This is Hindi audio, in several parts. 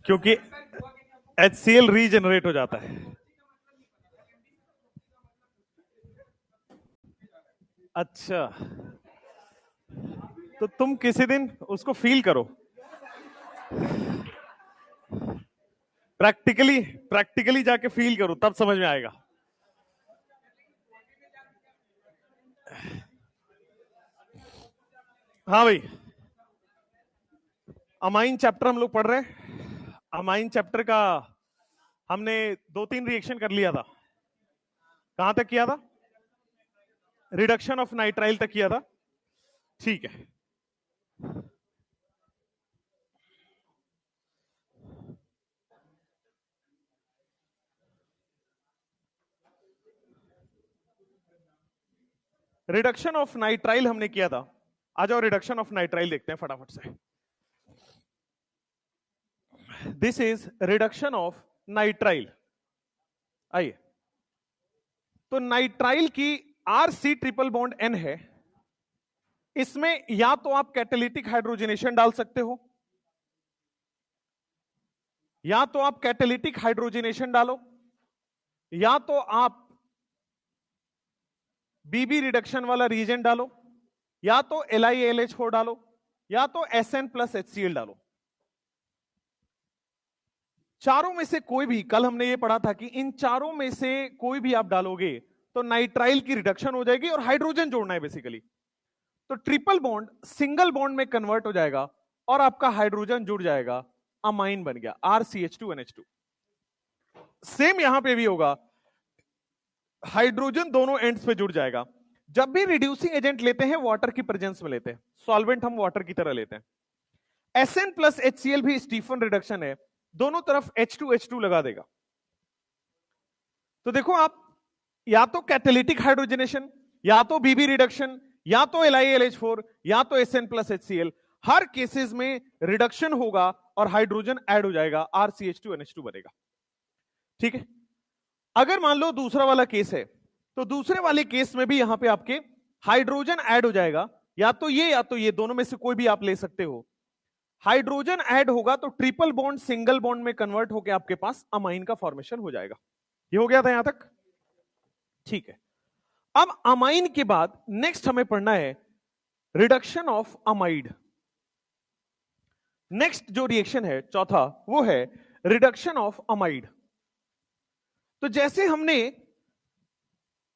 क्योंकि HCl रीजनरेट हो जाता है। अच्छा, तो तुम किसी दिन उसको फील करो, प्रैक्टिकली प्रैक्टिकली जाके फील करो, तब समझ में आएगा। हाँ भाई, अमाइन चैप्टर हम लोग पढ़ रहे हैं। अमाइन चैप्टर का हमने 2-3 रिएक्शन कर लिया था। कहां तक किया था? रिडक्शन ऑफ नाइट्राइल तक किया था। ठीक है, रिडक्शन ऑफ नाइट्राइल हमने किया था। आ जाओ रिडक्शन ऑफ नाइट्राइल देखते हैं फटाफट से। This is reduction of nitrile. आइए, तो नाइट्राइल की RC ट्रिपल बॉन्ड N है। इसमें या तो आप कैटालिटिक हाइड्रोजनेशन डाल सकते हो, या तो आप कैटालिटिक हाइड्रोजनेशन डालो, या तो आप बीबी रिडक्शन वाला रीजन डालो, या तो LiAlH4 डालो, या तो SN+HCl डालो। चारों में से कोई भी, कल हमने ये पढ़ा था कि इन चारों में से कोई भी आप डालोगे तो नाइट्राइल की रिडक्शन हो जाएगी और हाइड्रोजन जोड़ना है बेसिकली। तो ट्रिपल बॉन्ड सिंगल बॉन्ड में कन्वर्ट हो जाएगा और आपका हाइड्रोजन जुड़ जाएगा, अमाइन बन गया RCH2NH2। सेम यहां पे भी होगा, हाइड्रोजन दोनों एंड्स पे जुड़ जाएगा। जब भी रिड्यूसिंग एजेंट लेते हैं वाटर की प्रेजेंस में लेते हैं, सॉल्वेंट हम वाटर की तरह लेते हैं। SN+HCl भी स्टीफन रिडक्शन है, दोनों तरफ H2H2 लगा देगा। तो देखो आप, या तो कैटालिटिक हाइड्रोजनेशन, या तो बीबी रिडक्शन, या तो LiAlH4, या तो SN+HCl, हर केसेस में रिडक्शन होगा और हाइड्रोजन ऐड हो जाएगा, RCH2NH2 बनेगा। ठीक है, अगर मान लो दूसरा वाला केस है, तो दूसरे वाले केस में भी यहां पे आपके हाइड्रोजन ऐड हो जाएगा, या तो ये दोनों में से कोई भी आप ले सकते हो। हाइड्रोजन ऐड होगा तो ट्रिपल बॉन्ड सिंगल बॉन्ड में कन्वर्ट होकर आपके पास अमाइन का फॉर्मेशन हो जाएगा। ये हो गया था यहां तक? ठीक है, अब अमाइन के बाद नेक्स्ट हमें पढ़ना है रिडक्शन ऑफ अमाइड। नेक्स्ट जो रिएक्शन है चौथा, वो है रिडक्शन ऑफ अमाइड। तो जैसे हमने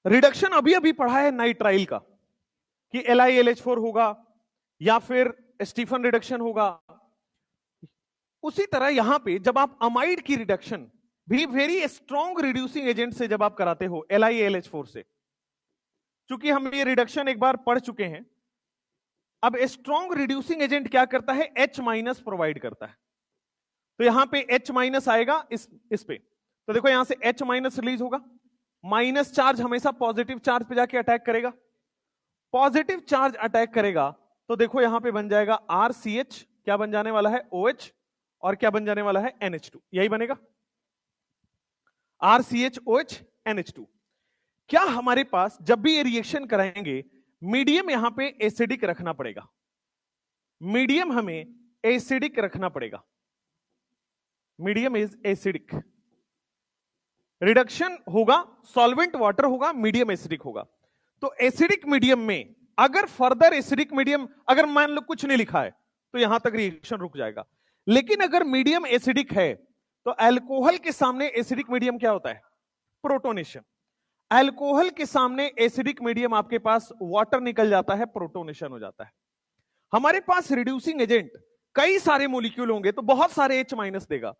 रिडक्शन अभी अभी पढ़ा है नाइट्राइल का कि LiAlH4 होगा या फिर स्टीफन रिडक्शन होगा, उसी तरह यहां पे जब आप अमाइड की रिडक्शन भी वेरी स्ट्रॉन्ग रिड्यूसिंग एजेंट से जब आप कराते हो LiAlH4 से, चूंकि हम ये रिडक्शन एक बार पढ़ चुके हैं, अब स्ट्रॉन्ग रिड्यूसिंग एजेंट क्या करता है? H- प्रोवाइड करता है। तो यहां पे H- आएगा इस पे, तो देखो यहां से H- रिलीज होगा, माइनस चार्ज हमेशा पॉजिटिव चार्ज पे जाके अटैक करेगा, पॉजिटिव चार्ज अटैक करेगा तो देखो यहां पे बन जाएगा RCH, क्या बन जाने वाला है? OH, और क्या बन जाने वाला है? NH2, यही बनेगा RCH OH NH2। क्या हमारे पास जब भी ये रिएक्शन कराएंगे मीडियम यहां पे एसिडिक रखना पड़ेगा, मीडियम हमें एसिडिक रखना पड़ेगा, मीडियम इज एसिडिक। रिडक्शन होगा, सॉल्वेंट वाटर होगा, मीडियम एसिडिक होगा। तो एसिडिक मीडियम में अगर फर्दर एसिडिक मीडियम, अगर मान लो कुछ नहीं लिखा है तो यहां तक रिएक्शन रुक जाएगा, लेकिन अगर मीडियम एसिडिक है तो अल्कोहल के सामने एसिडिक मीडियम क्या होता है? प्रोटोनेशन। अल्कोहल के सामने एसिडिक मीडियम आपके पास वाटर निकल जाता है, प्रोटोनेशन हो जाता है। हमारे पास रिड्यूसिंग एजेंट कई सारे मोलिक्यूल होंगे तो बहुत सारे H- देगा,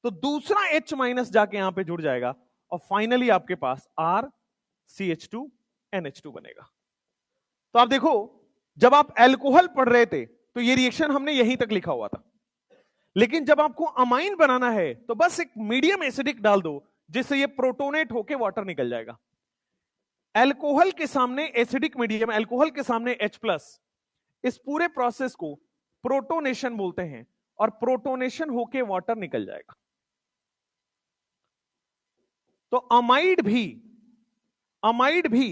तो दूसरा H- जाके यहां पे जुड़ जाएगा और फाइनली आपके पास RCH2NH2 बनेगा। तो आप देखो, जब आप अल्कोहल पढ़ रहे थे तो ये रिएक्शन हमने यहीं तक लिखा हुआ था, लेकिन जब आपको अमाइन बनाना है तो बस एक मीडियम एसिडिक डाल दो जिससे ये प्रोटोनेट होके वाटर निकल जाएगा। अल्कोहल के सामने एसिडिक मीडियम, अल्कोहल के सामने H+, इस पूरे प्रोसेस को प्रोटोनेशन बोलते हैं और प्रोटोनेशन होके वाटर निकल जाएगा। तो अमाइड भी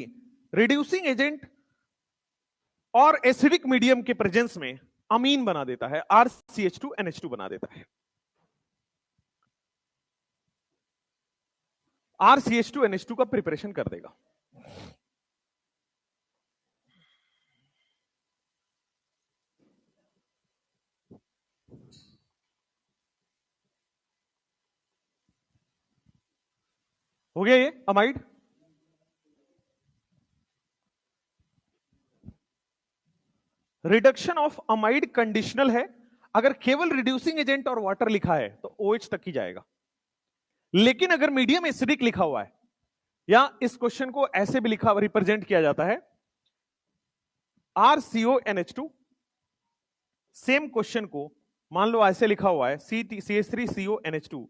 रिड्यूसिंग एजेंट और एसिडिक मीडियम के प्रेजेंस में अमीन बना देता है, RCH2NH2 बना देता है। RCH2NH2 का प्रिपरेशन कर देगा। हो गया ये amide. Reduction of amide conditional है, अगर केवल रिड्यूसिंग एजेंट और वाटर लिखा है तो OH तक ही जाएगा। लेकिन अगर मीडियम एसिडिक लिखा हुआ है, या इस क्वेश्चन को ऐसे भी लिखा रिप्रेजेंट किया जाता है RCONH2, सेम क्वेश्चन को मान लो ऐसे लिखा हुआ है CH3CONH2,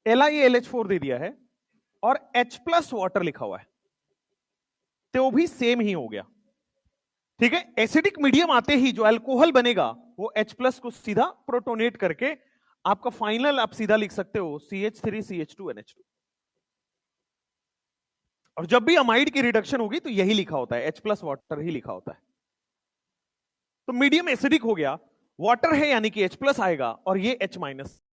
LiAlH4 दे दिया है और H+ वाटर लिखा हुआ है, तो भी सेम ही हो गया। ठीक है, एसिडिक मीडियम आते ही जो अल्कोहल बनेगा वो H+ को सीधा प्रोटोनेट करके आपका फाइनल आप सीधा लिख सकते हो CH3CH2NH2। और जब भी अमाइड की रिडक्शन होगी तो यही लिखा होता है, H+ वाटर ही लिखा होता है। तो मीडियम एसिडिक हो गया, वाटर है यानी कि H+ आएगा और ये H-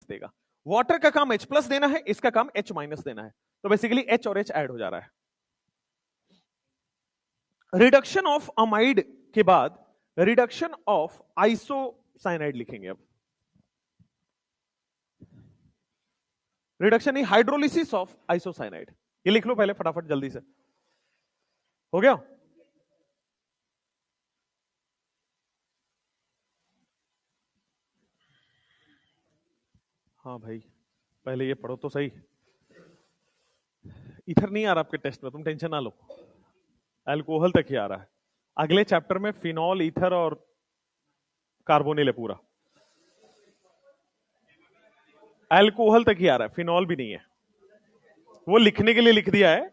देगा। वाटर का काम H+ देना है, इसका काम H- देना है, तो बेसिकली H और H ऐड हो जा रहा है। रिडक्शन ऑफ अमाइड के बाद रिडक्शन ऑफ आइसोसाइनाइड लिखेंगे। अब रिडक्शन नहीं, हाइड्रोलिसिस ऑफ आइसोसाइनाइड, ये लिख लो पहले फटाफट जल्दी से। हो गया? हाँ भाई, पहले ये पढ़ो तो सही। इथर नहीं आ रहा आपके टेस्ट में, तुम टेंशन ना लो, अल्कोहल तक ही आ रहा है। अगले चैप्टर में फिनॉल, ईथर और कार्बोनिल है पूरा, अल्कोहल तक ही आ रहा है, फिनॉल भी नहीं है। वो लिखने के लिए लिख दिया है,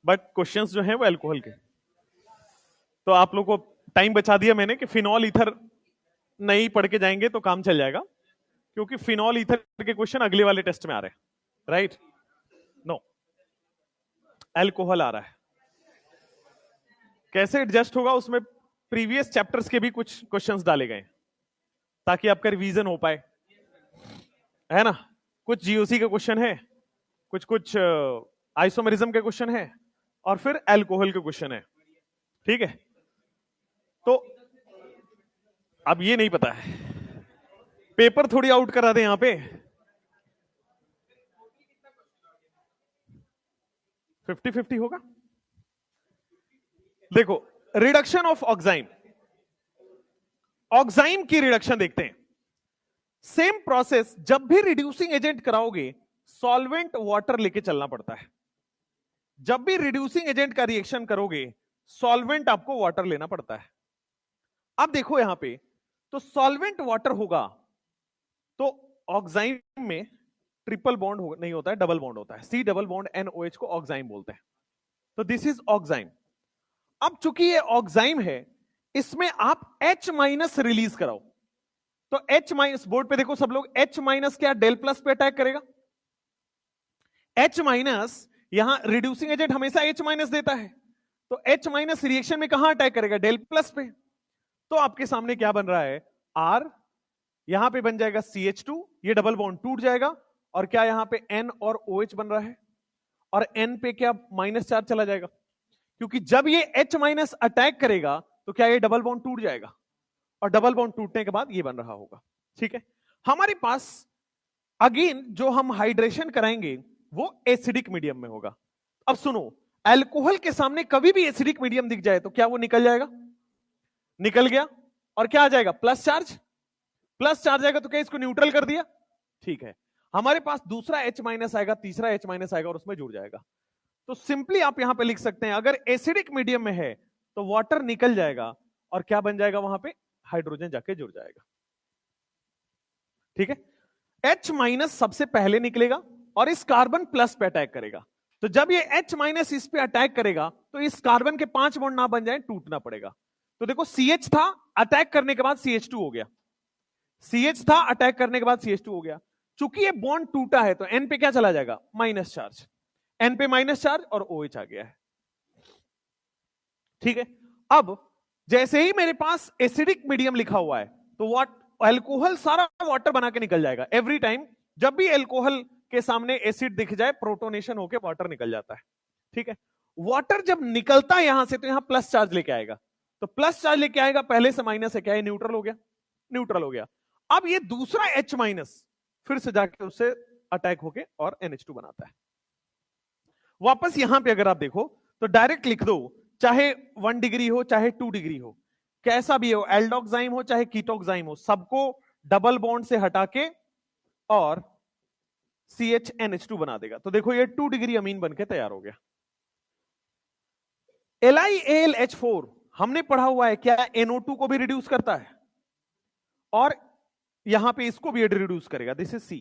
बट क्वेश्चंस जो हैं वो अल्कोहल के। तो आप लोग को टाइम बचा दिया मैंने कि फिनॉल ईथर नहीं पढ़ के जाएंगे तो काम चल जाएगा, क्योंकि फिनॉल ईथर के क्वेश्चन अगले वाले टेस्ट में आ रहे हैं। राइट? नो, अल्कोहल आ रहा है। कैसे एडजस्ट होगा, उसमें प्रीवियस चैप्टर्स के भी कुछ क्वेश्चंस डाले गए ताकि आपका रिवीजन हो पाए, है ना। कुछ जीओसी के क्वेश्चन है, कुछ आइसोमेरिज्म के क्वेश्चन है, और फिर अल्कोहल के क्वेश्चन है। ठीक है, तो अब ये नहीं पता है, पेपर थोड़ी आउट करा दे यहां पे। 50-50 होगा। देखो, रिडक्शन ऑफ ऑक्साइम, ऑक्साइम की रिडक्शन देखते हैं। सेम प्रोसेस, जब भी रिड्यूसिंग एजेंट कराओगे सॉल्वेंट वाटर लेके चलना पड़ता है। जब भी रिड्यूसिंग एजेंट का रिएक्शन करोगे सॉल्वेंट आपको वाटर लेना पड़ता है। अब देखो यहां पे, तो सॉल्वेंट वाटर होगा तो ऑक्साइम में ट्रिपल बॉन्ड नहीं होता है, डबल बॉन्ड होता है। C डबल बॉन्ड NOH को ऑक्साइम बोलते हैं। तो दिस इज ऑक्साइम। अब चूंकि ये ऑक्साइम है, इसमें आप H- रिलीज कराओ, तो H-, बोर्ड पे देखो सब लोग, H- क्या डेल प्लस पे अटैक करेगा? H- यहां रिड्यूसिंग एजेंट हमेशा H- देता है, तो H- रिएक्शन में कहां अटैक करेगा? डेल प्लस पे। तो आपके सामने क्या बन रहा है? R, यहां पे बन जाएगा CH2, ये डबल बॉन्ड टूट जाएगा, और क्या यहां पे N और OH बन रहा है, और N पे क्या माइनस चार्ज चला जाएगा, क्योंकि जब ये H- अटैक करेगा तो क्या ये डबल बॉन्ड टूट जाएगा, और डबल बॉन्ड टूटने के बाद ये बन रहा होगा। ठीक है, हमारे पास अगेन जो हम हाइड्रेशन कराएंगे वो एसिडिक मीडियम में होगा। अब सुनो, अल्कोहल के सामने कभी भी एसिडिक मीडियम दिख जाए तो क्या वो निकल जाएगा? निकल गया, और क्या आ जाएगा? Plus charge. प्लस चार्ज आएगा तो क्या इसको न्यूट्रल कर दिया? ठीक है, हमारे पास दूसरा H- आएगा, तीसरा H- आएगा और उसमें जुड़ जाएगा। तो सिंपली आप यहां पे लिख सकते हैं, अगर एसिडिक मीडियम में है तो वाटर निकल जाएगा और क्या बन जाएगा वहां पे? हाइड्रोजन जाके जुड़ जाएगा। ठीक है, H- सबसे पहले निकलेगा और इस कार्बन प्लस पे अटैक करेगा। तो जब ये H- इस पे अटैक करेगा तो इस कार्बन के 5 बॉन्ड ना बन जाए, टूटना पड़ेगा। तो देखो, CH था, अटैक करने के बाद CH2 हो गया, CH था, अटैक करने के बाद CH2 हो गया। चूंकि ये बॉन्ड टूटा है तो N पे क्या चला जाएगा? Minus charge. N पे माइनस चार्ज और OH आ गया है। ठीक है, अब जैसे ही मेरे पास एसिडिक मीडियम लिखा हुआ है तो अल्कोहल सारा वाटर बना के निकल जाएगा। एवरी टाइम जब भी अल्कोहल के सामने एसिड दिख जाए, प्रोटोनेशन होके वाटर निकल जाता है। ठीक है, वाटर जब निकलता है यहां से तो यहां प्लस चार्ज लेके आएगा, तो प्लस चार्ज लेके आएगा, पहले से माइनस है, क्या है, न्यूट्रल हो गया, न्यूट्रल हो गया। अब ये दूसरा H माइनस फिर से जाके उससे अटैक होके और NH2 बनाता है। वापस यहां पे अगर आप देखो तो डायरेक्ट लिख दो, चाहे 1 डिग्री हो चाहे 2 डिग्री हो, कैसा भी हो, एल्डोक्साइम हो चाहे कीटोक्साइम हो, सबको डबल बॉन्ड से हटा के और CHNH2 बना देगा। तो देखो ये 2 डिग्री अमीन बनके तैयार हो गया। LiAlH4 हमने पढ़ा हुआ है क्या, NO2 को भी रिड्यूस करता है और यहां पे इसको भी रिड्यूस करेगा, दिस इज C।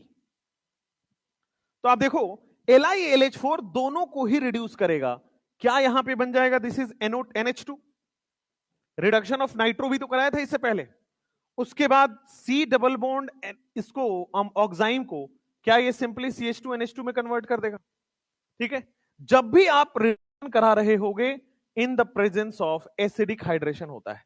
तो आप देखो LiAlH4 दोनों को ही रिड्यूस करेगा, क्या यहां पे बन जाएगा, this is NH2। Reduction of nitro भी तो कराया था इससे पहले, उसके बाद C डबल बॉन्ड इसको ऑक्साइम को, क्या ये सिंपली CH2NH2 में कन्वर्ट कर देगा। ठीक है, जब भी आप रिडक्शन करा रहे होगे in the presence of acidic hydration होता है।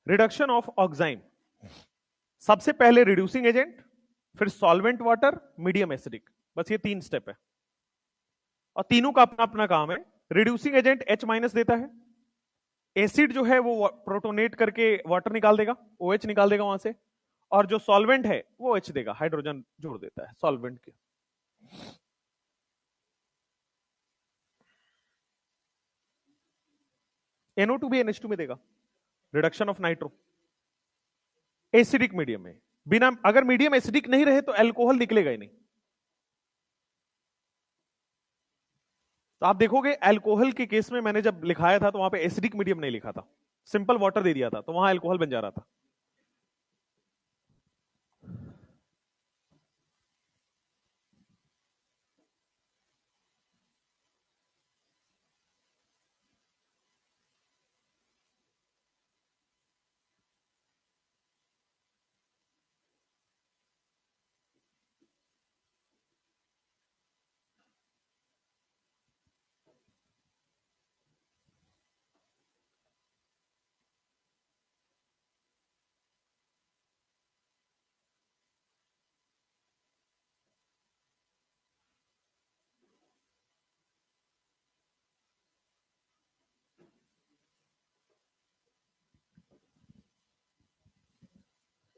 रिडक्शन ऑफ ऑक्साइम, सबसे पहले रिड्यूसिंग एजेंट, फिर सॉल्वेंट वाटर, मीडियम एसिडिक, बस ये 3 स्टेप है और तीनों का अपना अपना काम है। रिड्यूसिंग एजेंट H माइनस देता है, एसिड जो है वो प्रोटोनेट करके वाटर निकाल देगा, OH निकाल देगा वहां से, और जो सॉल्वेंट है वो H देगा, हाइड्रोजन जोड़ देता है सॉल्वेंट के। NO2 भी NH2 में देगा, reduction of nitro. Acidic medium में, बिना, अगर मीडियम एसिडिक नहीं रहे तो अल्कोहल निकलेगा ही नहीं। तो आप देखोगे अल्कोहल के केस में मैंने जब लिखाया था तो वहां पे एसिडिक मीडियम नहीं लिखा था, सिंपल वाटर दे दिया था, तो वहां अल्कोहल बन जा रहा था।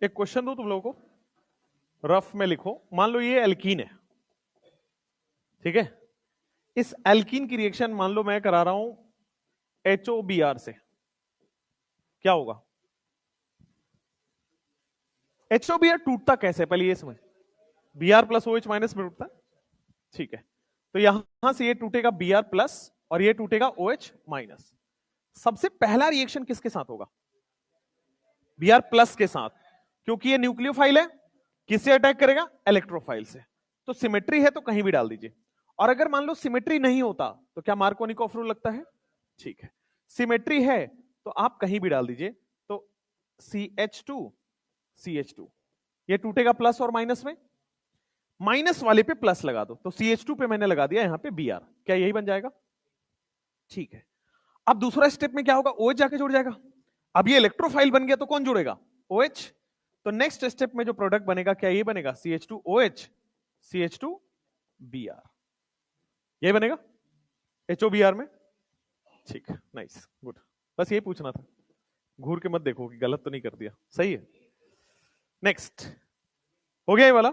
एक क्वेश्चन दो तुम लोगों को, रफ में लिखो। मान लो ये एल्कीन है, ठीक है, इस एल्कीन की रिएक्शन मान लो मैं करा रहा हूं HOBr से, क्या होगा। HOBr टूटता कैसे, पहले ये समझ, Br प्लस OH माइनस में टूटता है, ठीक है, तो यहां से ये टूटेगा Br प्लस और ये टूटेगा OH माइनस। सबसे पहला रिएक्शन किसके साथ होगा, Br प्लस के साथ, क्योंकि ये न्यूक्लियोफाइल है, किससे अटैक करेगा, इलेक्ट्रोफाइल से, तो सिमेट्री है तो कहीं भी डाल दीजिए। और अगर मान लो सिमेट्री नहीं होता तो क्या मार्कोनिकॉफ रूल लगता है, ठीक है, सिमेट्री है तो आप कहीं भी डाल दीजिए, तो CH2 ये टूटेगा प्लस और माइनस में, माइनस वाले पे प्लस लगा दो, तो CH2 पे मैंने लगा दिया यहां पे Br, क्या यही बन जाएगा, ठीक है। अब दूसरा स्टेप में क्या होगा, OH जाके जुड़ जाएगा, अब ये इलेक्ट्रोफाइल बन गया तो कौन जुड़ेगा, OH, तो नेक्स्ट स्टेप में जो प्रोडक्ट बनेगा क्या ये बनेगा, CH2OH CH2Br, ये बनेगा HOBr में, ठीक है, नाइस, गुड, बस ये पूछना था, घूर के मत देखो कि गलत तो नहीं कर दिया, सही है। नेक्स्ट हो गया ये वाला।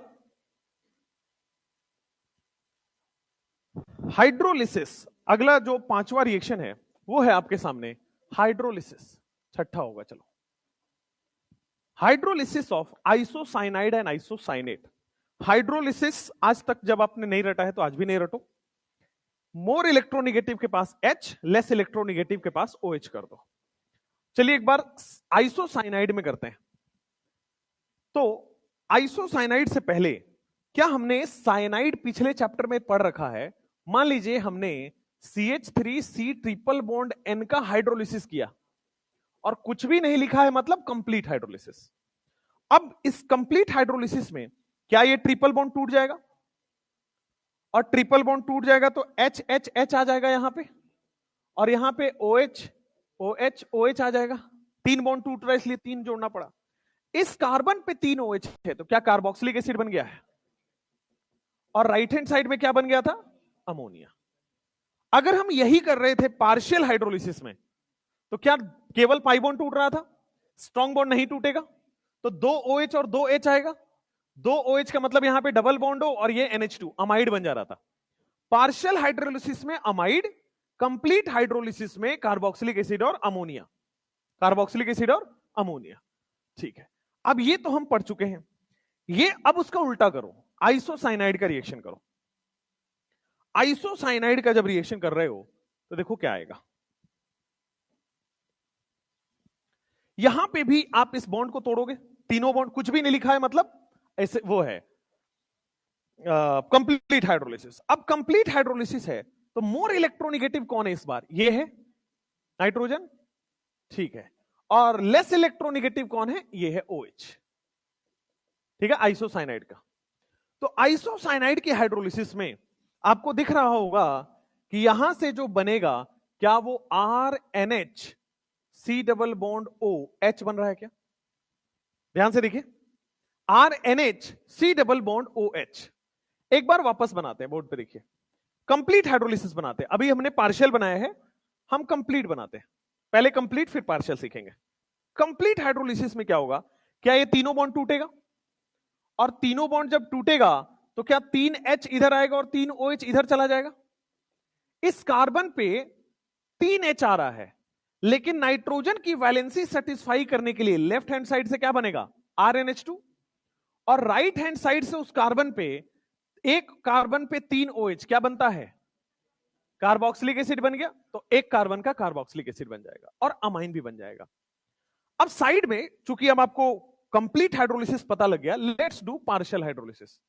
हाइड्रोलिसिस, अगला जो 5वां रिएक्शन है वो है आपके सामने हाइड्रोलिसिस, छठा होगा, चलो, hydrolysis of isocyanide and isocyanate. Hydrolysis आज तक जब आपने नहीं रटा है तो आज भी नहीं रटो, मोर इलेक्ट्रोनिगेटिव के पास H, लेस इलेक्ट्रोनिगेटिव के पास OH कर दो। चलिए एक बार आइसोसाइनाइड में करते हैं। तो आइसोसाइनाइड से पहले क्या हमने साइनाइड पिछले चैप्टर में पढ़ रखा है, मान लीजिए हमने CH3C ट्रिपल बॉन्ड N का हाइड्रोलिसिस किया और कुछ भी नहीं लिखा है, मतलब कंप्लीट हाइड्रोलिसिस। अब इस कंप्लीट हाइड्रोलिसिस में क्या ये ट्रिपल बॉन्ड टूट जाएगा, और ट्रिपल बॉन्ड टूट जाएगा तो H H H आ जाएगा यहां पे, और यहां पे OH OH OH आ जाएगा। 3 बॉन्ड टूट रहा है इसलिए 3 जोड़ना पड़ा। इस कार्बन पे 3 OH है तो क्या कार्बोक्सिलिक एसिड बन गया है, और राइट हैंड साइड में क्या बन गया था, अमोनिया। अगर हम यही कर रहे थे पार्शियल हाइड्रोलिसिस में तो क्या केवल पाई बॉन्ड टूट रहा था, स्ट्रॉन्ग बॉन्ड नहीं टूटेगा, तो 2 OH और 2 H आएगा। 2 OH का मतलब यहां पे डबल बॉन्ड हो और ये NH2 अमाइड बन जा रहा था। पार्शियल हाइड्रोलिसिस में अमाइड, कंप्लीट हाइड्रोलिसिस में कार्बोक्सिलिक एसिड और अमोनिया, कार्बोक्सिलिक एसिड और अमोनिया। ठीक है, अब ये तो हम पढ़ चुके हैं। ये अब उसका उल्टा करो, आइसोसाइनाइड का रिएक्शन करो। आइसोसाइनाइड का जब रिएक्शन कर रहे हो तो देखो क्या आएगा। यहां पे भी आप इस बॉन्ड को तोड़ोगे, तीनों बॉन्ड, कुछ भी नहीं लिखा है मतलब ऐसे वो है कंप्लीट हाइड्रोलिसिस। अब कंप्लीट हाइड्रोलिसिस है तो मोर इलेक्ट्रोनिगेटिव कौन है इस बार, ये है नाइट्रोजन, ठीक है, और लेस इलेक्ट्रोनिगेटिव कौन है, ये है OH, ठीक है, आइसोसाइनाइड का। तो आइसोसाइनाइड की हाइड्रोलिसिस में आपको दिख रहा होगा कि यहां से जो बनेगा क्या वो RNH C double bond OH बन रहा है क्या, ध्यान से देखिए, RNH C double bond OH। एक बार वापस बनाते हैं बोर्ड पे, देखिए कंप्लीट हाइड्रोलिसिस बनाते हैं। अभी हमने पार्शियल बनाया है, हम कंप्लीट बनाते हैं, पहले कंप्लीट फिर पार्शियल सीखेंगे। कंप्लीट हाइड्रोलिसिस में क्या होगा, क्या ये तीनों बॉन्ड टूटेगा, और तीनों बॉन्ड जब टूटेगा तो क्या 3H इधर आएगा और 3OH इधर चला जाएगा। इस कार्बन पे 3H आ रहा है, लेकिन नाइट्रोजन की वैलेंसी सेटिस्फाई करने के लिए लेफ्ट हैंड साइड से क्या बनेगा, RNH2, और राइट हैंड साइड से उस कार्बन पे, एक कार्बन पे 3OH क्या बनता है, कार्बोक्सिलिक एसिड बन गया, तो एक कार्बन का कार्बोक्सिलिक एसिड बन जाएगा और अमाइन भी बन जाएगा। अब साइड में चूंकि अब आपको कंप्लीट हाइड्रोलिसिस पता लग गया, लेट्स डू पार्शियल हाइड्रोलिसिस।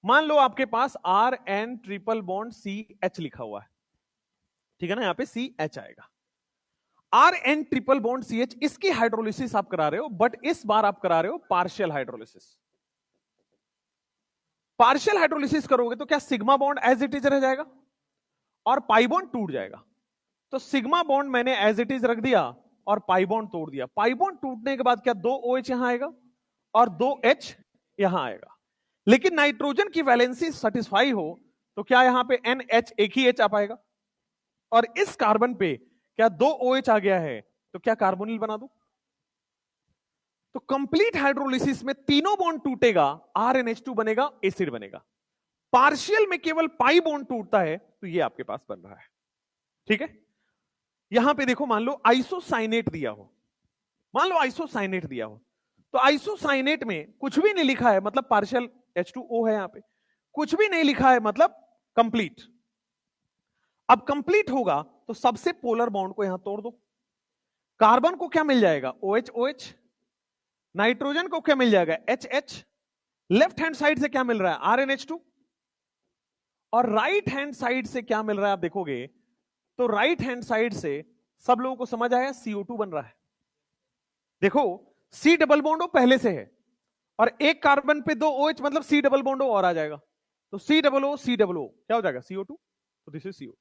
मान लो आपके पास RN ट्रिपल बॉन्ड CH लिखा हुआ है, ठीक है ना, यहां पे CH आएगा। RN ट्रिपल बॉन्ड CH, इसकी हाइड्रोलिसिस आप करा रहे हो, बट इस बार आप करा रहे हो पार्शियल हाइड्रोलिसिस। पार्शियल हाइड्रोलिसिस करोगे तो क्या sigma bond as it is रह जाएगा और पाई बॉन्ड टूट जाएगा। तो सिग्मा बॉन्ड मैंने एज इट इज रख दिया और पाई बॉन्ड तोड़ दिया। पाई बॉन्ड टूटने के बाद क्या 2 OH यहां आएगा और 2 H यहां आएगा, लेकिन नाइट्रोजन की वैलेंसी सेटिस्फाई हो तो क्या यहां पे NH, एक ही H आ पाएगा, और इस कार्बन पे क्या 2 OH आ गया है तो क्या कार्बोनिल बना दूं। तो कंप्लीट हाइड्रोलिसिस में तीनों बॉन्ड टूटेगा, RNH2 बनेगा, एसिड बनेगा। पार्शियल में केवल पाई बॉन्ड टूटता है तो ये आपके पास बन रहा है, ठीक है। यहां पे देखो, मान लो आइसोसाइनेट दिया हो, मान लो आइसोसाइनेट दिया हो, तो आइसोसाइनेट में कुछ भी नहीं लिखा है मतलब पार्शियल H2O है, यहां पे कुछ भी नहीं लिखा है मतलब कंप्लीट। अब कंप्लीट होगा तो सबसे पोलर बॉन्ड को यहां तोड़ दो, कार्बन को क्या मिल जाएगा, OH OH, नाइट्रोजन को क्या मिल जाएगा, HH, लेफ्ट हैंड साइड से क्या मिल रहा है, RNH2, और राइट हैंड साइड से क्या मिल रहा है आप देखोगे तो राइट हैंड साइड से सब लोगों को समझ आया, CO2 बन रहा है। देखो C डबल बॉन्ड O पहले से है और एक कार्बन पे 2 OH मतलब C डबल बॉन्ड O और आ जाएगा, तो C डबल O क्या हो जाएगा, CO2, तो दिस इज CO2।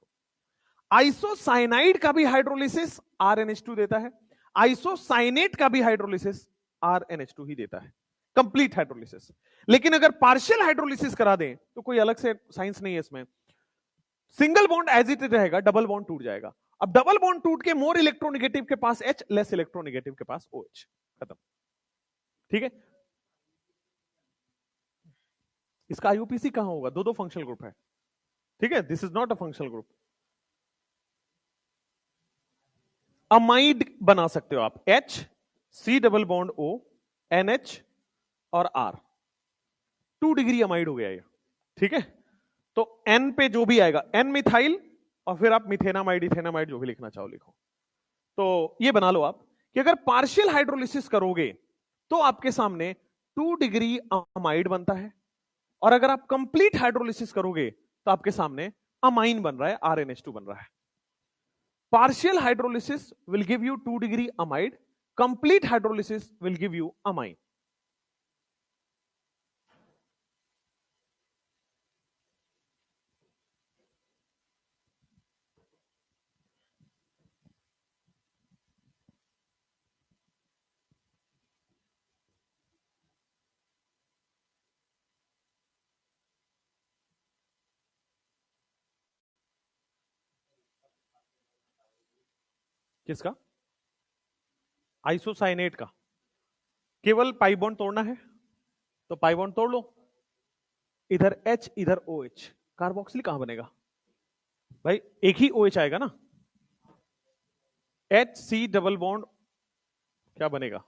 आइसोसाइनाइड का भी हाइड्रोलिसिस RNH2 देता है, आइसोसाइनेट का भी हाइड्रोलिसिस RNH2 ही देता है, कंप्लीट हाइड्रोलिसिस। लेकिन अगर पार्शियल हाइड्रोलिसिस करा दें तो कोई अलग से साइंस नहीं है इसमें, सिंगल बॉन्ड एज इट रहेगा, डबल बॉन्ड टूट जाएगा। अब डबल बॉन्ड टूट के मोर इलेक्ट्रोनिगेटिव के पास H, लेस इलेक्ट्रोनिगेटिव के पास OH, खत्म, ठीक है। इसका IUPAC कहां होगा, दो फंक्शनल ग्रुप है, ठीक है, this is not a functional group. Amide बना सकते हो आप, H C double bond O NH और R, 2 डिग्री अमाइड हो गया ये, ठीक है। तो N पे जो भी आएगा, N मिथाइल, और फिर आप मिथेनामाइड इथेनामाइड जो भी लिखना चाहो लिखो। तो ये बना लो आप कि अगर पार्शियल हाइड्रोलिसिस करोगे तो आपके सामने 2 डिग्री अमाइड बनता है, और अगर आप कंप्लीट हाइड्रोलिसिस करोगे तो आपके सामने अमाइन बन रहा है, RNH2 बन रहा है। Partial hydrolysis will give you 2 degree amide, complete hydrolysis will give you amine. किसका? आइसोसाइनेट का। केवल पाई बॉन्ड तोड़ना है तो पाई बॉन्ड तोड़ लो, इधर H इधर OH, कार्बोक्सिल कहां बनेगा भाई? एक ही OH आएगा ना। HC डबल बॉन्ड क्या बनेगा?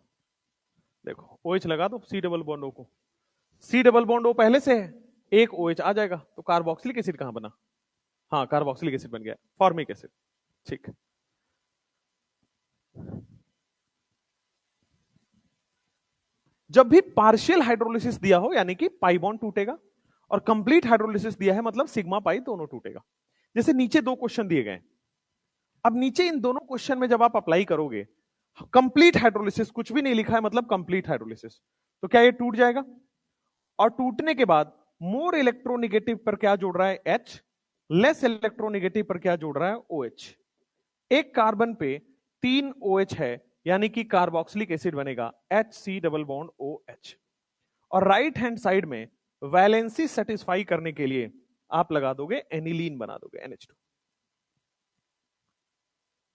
देखो OH लगा दो C डबल बॉन्ड O को, C डबल बॉन्ड O पहले से है, एक OH आ जाएगा, तो कार्बोक्सिलिक एसिड कहां बना? हाँ कार्बोक्सिलिक एसिड बन गया, फॉर्मिक एसिड। ठीक। जब भी पार्शियल हाइड्रोलिसिस दिया हो यानी कि पाई बॉन्ड टूटेगा, और कंप्लीट हाइड्रोलिसिस दिया है मतलब सिग्मा पाई दोनों टूटेगा। जैसे नीचे दो क्वेश्चन दिए गए, अब नीचे इन दोनों क्वेश्चन में जब आप अप्लाई करोगे, कंप्लीट हाइड्रोलिसिस कुछ भी नहीं लिखा है मतलब कंप्लीट हाइड्रोलिसिस, तो क्या ये टूट जाएगा? और टूटने के बाद मोर इलेक्ट्रोनिगेटिव पर क्या जोड़ रहा है? H, लेस इलेक्ट्रोनिगेटिव पर क्या जोड़ रहा है? OH। एक कार्बन पे 3 OH है यानी कि कार्बोक्सिलिक एसिड बनेगा HC डबल बॉन्ड OH। और राइट हैंड साइड में वैलेंसी सेटिस्फाई करने के लिए आप लगा दोगे एनिलीन, बना दोगे NH2।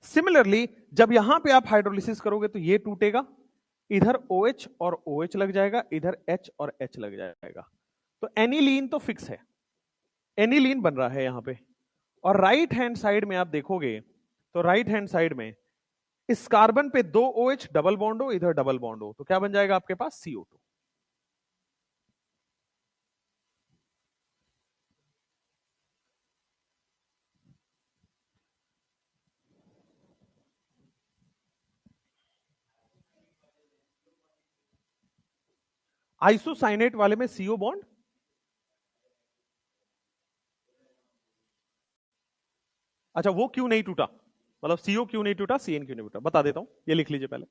सिमिलरली जब यहां पे आप हाइड्रोलिसिस करोगे तो ये टूटेगा, इधर OH और OH लग जाएगा, इधर H और H लग जाएगा, तो एनिलीन तो फिक्स है, एनिलीन बन रहा है यहां पे। और राइट हैंड साइड में आप देखोगे तो राइट हैंड साइड में इस कार्बन पे 2 OH डबल बॉन्ड हो, इधर डबल बॉन्ड हो, तो क्या बन जाएगा आपके पास? CO2। आइसोसाइनेट वाले में CO बॉन्ड, अच्छा वो क्यों नहीं टूटा, मतलब CO क्यों नहीं टूटा, CN क्यों नहीं टूटा, बता देता हूं, ये लिख लीजिए पहले।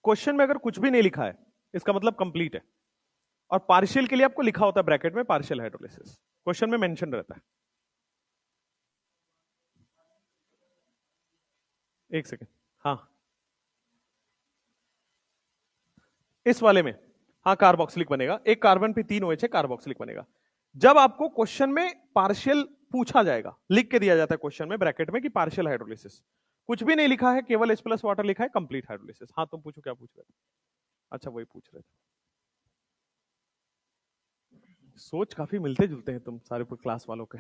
क्वेश्चन में अगर कुछ भी नहीं लिखा है इसका मतलब कंप्लीट है, और पार्शियल के लिए आपको लिखा होता है ब्रैकेट में पार्शियल हाइड्रोलिसिस, क्वेश्चन में मेंशन रहता है। एक सेकेंड, हाँ इस वाले में, हाँ कार्बोक्सिलिक बनेगा, एक कार्बन पे 3 OH है, कार्बोक्सिलिक बनेगा। जब आपको क्वेश्चन में पार्शियल पूछा जाएगा, लिख के दिया जाता है क्वेश्चन में ब्रैकेट में कि पार्शियल हाइड्रोलिसिस, कुछ भी नहीं लिखा है, केवल H प्लस वाटर लिखा है, कंप्लीट हाइड्रोलिसिस। हाँ तुम पूछो, क्या पूछ रहे थे? अच्छा वही पूछ रहे थे। सोच काफी मिलते जुलते हैं तुम सारे क्लास वालों के।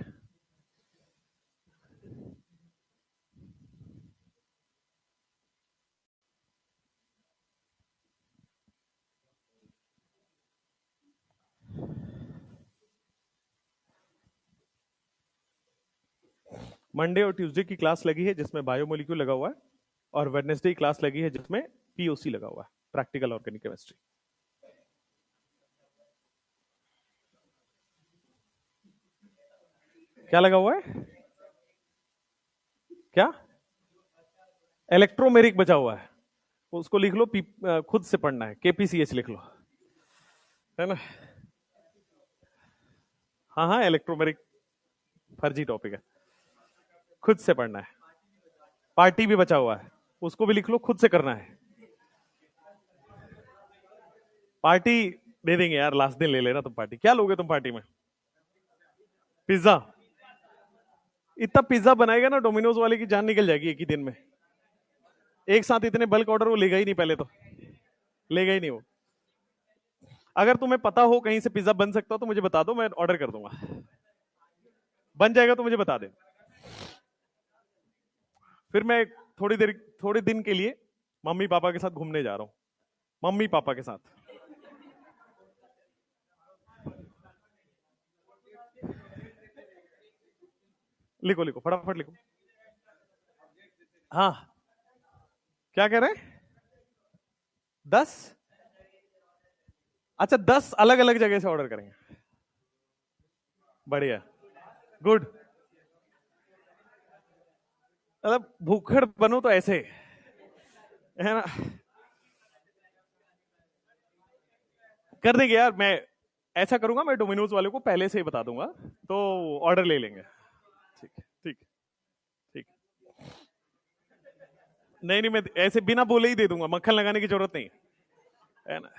मंडे और ट्यूसडे की क्लास लगी है जिसमें बायोमोलिक्यूल लगा हुआ है, और वेडनेसडे की क्लास लगी है जिसमें POC लगा हुआ है, प्रैक्टिकल ऑर्गेनिक केमिस्ट्री। क्या लगा हुआ है? क्या? इलेक्ट्रोमेरिक बचा हुआ है, उसको लिख लो, खुद से पढ़ना है, KPCH लिख लो, है ना? हाँ हाँ इलेक्ट्रोमेरिक फर्जी टॉपिक है, खुद से पढ़ना है। पार्टी भी बचा हुआ है, उसको भी लिख लो, खुद से करना है। पार्टी दे देंगे यार, लास्ट दिन ले लेना तुम पार्टी। क्या लोगे तुम पार्टी में? पिज्जा? इतना पिज्जा बनाएगा ना डोमिनोज वाले की जान निकल जाएगी एक ही दिन में। एक साथ इतने बल्क ऑर्डर वो लेगा ही नहीं, पहले तो लेगा ही नहीं वो। अगर तुम्हें पता हो कहीं से पिज्जा बन सकता हो तो मुझे बता दो, मैं ऑर्डर कर दूंगा। बन जाएगा तो मुझे बता दे, फिर मैं थोड़ी दिन के लिए मम्मी पापा के साथ घूमने जा रहा हूं, मम्मी पापा के साथ। लिखो लिखो फटाफट लिखो। हाँ क्या कह रहे हैं? 10? अच्छा 10 अलग अलग जगह से ऑर्डर करेंगे, बढ़िया, गुड। मतलब भूखड़ बनो तो ऐसे, है ना? कर देंगे यार, मैं ऐसा करूंगा, मैं डोमिनोज वाले को पहले से ही बता दूंगा, तो ऑर्डर ले लेंगे। ठीक ठीक ठीक। नहीं नहीं, मैं ऐसे बिना बोले ही दे दूंगा, मक्खन लगाने की जरूरत नहीं, है ना?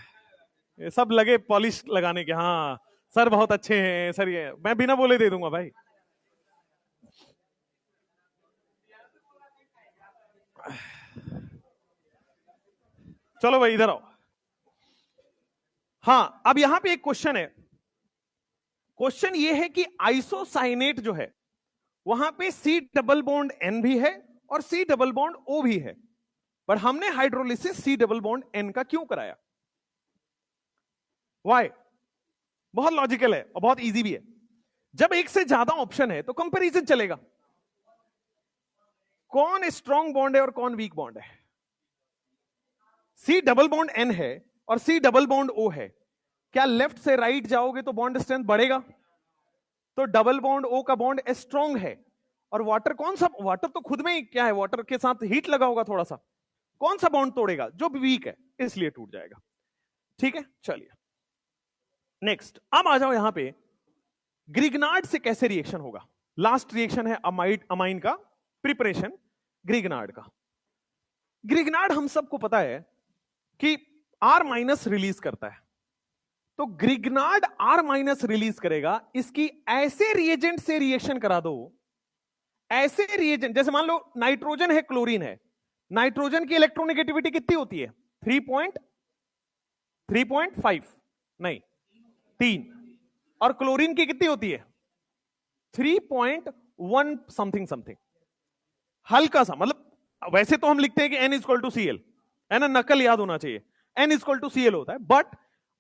ये सब लगे पॉलिश लगाने के, हाँ सर बहुत अच्छे हैं सर, ये मैं बिना बोले दे दूंगा भाई। चलो भाई इधर आओ। हाँ अब यहां पे एक क्वेश्चन है। क्वेश्चन ये है कि आइसोसाइनेट जो है वहां पे सी डबल बॉन्ड एन भी है और सी डबल बॉन्ड ओ भी है, पर हमने hydrolysis C double bond N का क्यों कराया? वाई? बहुत लॉजिकल है और बहुत इजी भी है। जब एक से ज्यादा ऑप्शन है तो कंपैरिजन चलेगा, कौन स्ट्रॉन्ग बॉन्ड है और कौन वीक बॉन्ड है। सी डबल बॉन्ड एन है और सी डबल बॉन्ड ओ है, क्या लेफ्ट से राइट जाओगे तो बॉन्ड स्ट्रेंथ बढ़ेगा? तो डबल बॉन्ड ओ का बॉन्ड स्ट्रॉन्ग है, और वाटर कौन सा, वाटर तो खुद में ही क्या है, वाटर के साथ हीट लगा होगा थोड़ा सा, कौन सा बॉन्ड तोड़ेगा? जो वीक है, इसलिए टूट जाएगा। ठीक है चलिए नेक्स्ट, अब आ जाओ यहां पे ग्रिग्नार्ड से कैसे रिएक्शन होगा। लास्ट रिएक्शन है अमाइड अमाइन का प्रिपरेशन, ग्रिग्नार्ड का। ग्रिग्नार्ड हम सबको पता है कि आर माइनस रिलीज करता है, तो ग्रिग्नार्ड आर माइनस रिलीज करेगा, इसकी ऐसे रिएजेंट से रिएक्शन करा दो, ऐसे रिएजेंट जैसे मान लो नाइट्रोजन है क्लोरीन है, नाइट्रोजन की इलेक्ट्रोनेगेटिविटी कितनी होती है? 3.5 नहीं 3, और क्लोरीन की कितनी होती है? 3.1 समथिंग समथिंग, हल्का सा, मतलब वैसे तो हम लिखते हैं कि N equal to C L, है ना, नकल याद होना चाहिए, N equal to C L होता है, बट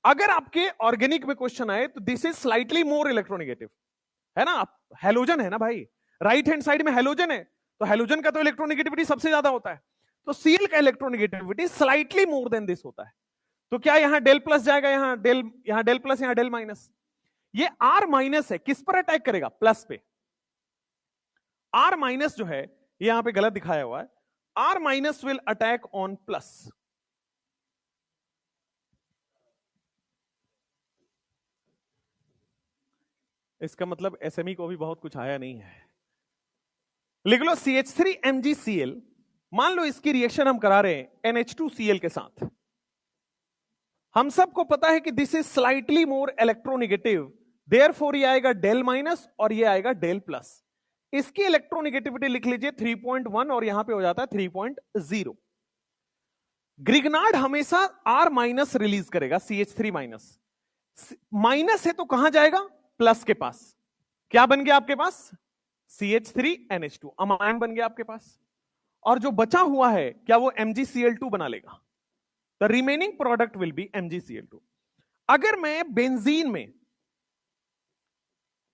अगर आपके ऑर्गेनिक में क्वेश्चन आए तो this is slightly more electronegative, है ना, हेलोजन है ना भाई, राइट हैंड साइड में हेलोजन है, तो हेलोजन का तो इलेक्ट्रोनेगेटिविटी सबसे ज्यादा होता है, तो सीएल का electronegativity slightly more than this होता है, तो क्या यहां डेल प्लस जाएगा, यहां डेल प्लस, यहां डेल माइनस। ये आर माइनस है, किस पर अटैक करेगा? प्लस पे। आर माइनस जो है ये यहां पे गलत दिखाया हुआ है, R minus will attack on plus. इसका मतलब एसएमई को भी बहुत कुछ आया नहीं है। लिख लो CH3MgCl, मान लो इसकी रिएक्शन हम करा रहे हैं NH2Cl के साथ, हम सबको पता है कि this is slightly more electronegative, therefore ये आएगा डेल माइनस और ये आएगा डेल प्लस, इसकी इलेक्ट्रोनेगेटिविटी लिख लीजिए 3.1 और यहां पे हो जाता है 3.0। ग्रिग्नार्ड हमेशा आर माइनस रिलीज करेगा, CH3 माइनस, माइनस है तो कहां जाएगा? प्लस के पास। क्या बन गया आपके पास? CH3NH2 अमाइन बन गया आपके पास, और जो बचा हुआ है क्या वो MgCl2 बना लेगा, the remaining product will be MgCl2। अगर मैं बेंजीन में,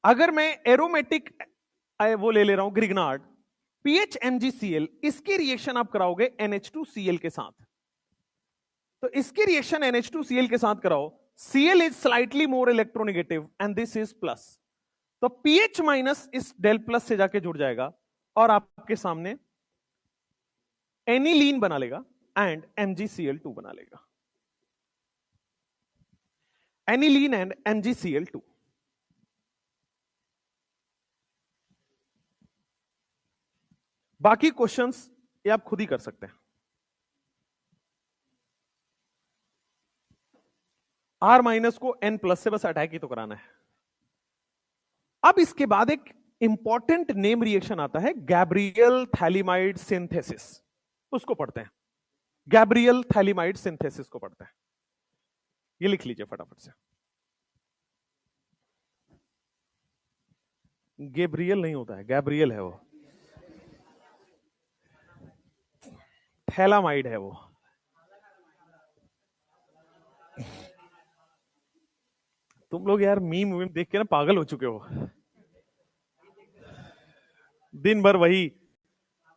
अगर मैं एरोमेटिक वो ले रहा हूं ग्रिग्नार्ड, पीएच MgCl, इसकी रिएक्शन आप कराओगे NH2Cl के साथ, तो इसकी रिएक्शन NH2Cl के साथ कराओ, Cl is slightly more electronegative and this is plus, तो पीएच माइनस इस डेल प्लस से जाके जुड़ जाएगा और आपके सामने एनिलीन बना लेगा एंड MgCl2 बना लेगा, एनिलीन एंड MgCl2। बाकी क्वेश्चंस ये आप खुद ही कर सकते हैं। आर माइनस को N प्लस से बस अटैक ही तो कराना है। अब इसके बाद एक इंपॉर्टेंट नेम रिएक्शन आता है, गैब्रियल थैलिमाइड सिंथेसिस, उसको पढ़ते हैं, गैब्रियल थैलिमाइड सिंथेसिस को पढ़ते हैं, ये लिख लीजिए फटाफट से। गैब्रियल नहीं होता है, गैब्रियल है वो, थैलामाइड है वो। तुम लोग यार मीम वीम देख के ना पागल हो चुके हो, दिन भर वही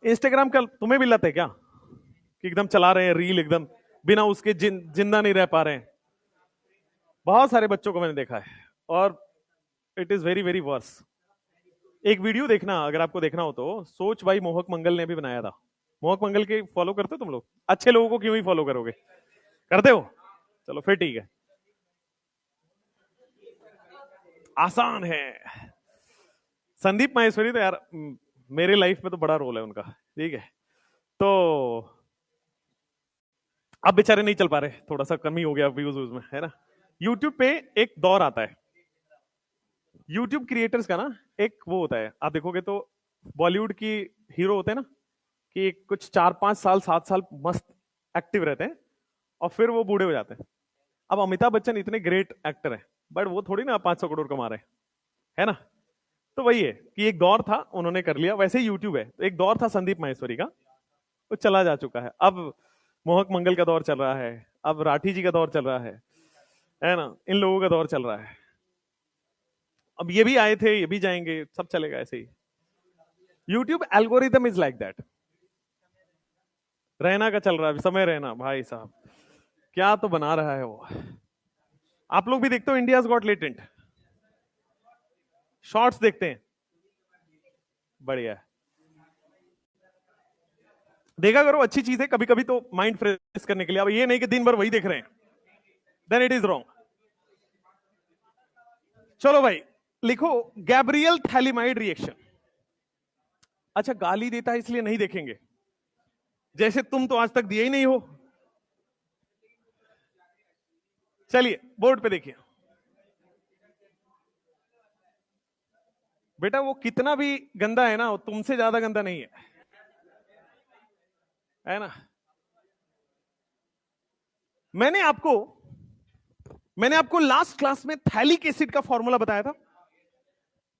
इंस्टाग्राम का तुम्हें भी लत है क्या, कि एकदम चला रहे हैं रील, एकदम बिना उसके जिंदा नहीं रह पा रहे हैं। बहुत सारे बच्चों को मैंने देखा है, और it is very very worse. एक वीडियो देखना अगर आपको देखना हो तो, सोच भाई मोहक मंगल ने भी बनाया था। मोहक मंगल के फॉलो करते हो तुम लोग? अच्छे लोगों को क्यों ही फॉलो करोगे, करते हो? चलो फिर ठीक है, आसान है। संदीप माहेश्वरी तो यार मेरे लाइफ में तो बड़ा रोल है उनका, ठीक है। तो अब बेचारे नहीं चल पा रहे, थोड़ा सा कमी हो गया व्यूज में, है ना, यूट्यूब पे एक दौर आता है यूट्यूब क्रिएटर्स का ना, एक वो होता है, आप देखोगे तो बॉलीवुड की हीरो होते हैं ना, कि कुछ 4-5 साल 7 साल मस्त एक्टिव रहते हैं और फिर वो बूढ़े हो जाते हैं। अब अमिताभ बच्चन इतने ग्रेट एक्टर हैं, बट वो थोड़ी ना 500 करोड़ कमा रहे हैं, है ना। तो वही है कि एक दौर था, उन्होंने कर लिया। वैसे ही यूट्यूब है, तो एक दौर था संदीप माहेश्वरी का, वो चला जा चुका है। अब मोहक मंगल का दौर चल रहा है, अब राठी जी का दौर चल रहा है ना, इन लोगों का दौर चल रहा है। अब ये भी आए थे, ये भी जाएंगे, सब चलेगा ऐसे ही। YouTube algorithm is like that. रहना का चल रहा है समय, रहना भाई साहब क्या तो बना रहा है वो। आप लोग भी देखते हो इंडियाज गॉट लेटेंट, शॉर्ट्स देखते हैं, बढ़िया है, देखा करो, अच्छी चीज है कभी कभी तो माइंड फ्रेश करने के लिए। अब ये नहीं कि दिन भर वही देख रहे हैं, देन इट इज रॉन्ग। चलो भाई लिखो गैब्रियल थैलिमाइड रिएक्शन। अच्छा गाली देता है इसलिए नहीं देखेंगे, जैसे तुम तो आज तक दिए ही नहीं हो। चलिए बोर्ड पे देखिए बेटा, वो कितना भी गंदा है ना, वो तुमसे ज्यादा गंदा नहीं है ना। मैंने आपको लास्ट क्लास में थैलिक एसिड का फॉर्मूला बताया था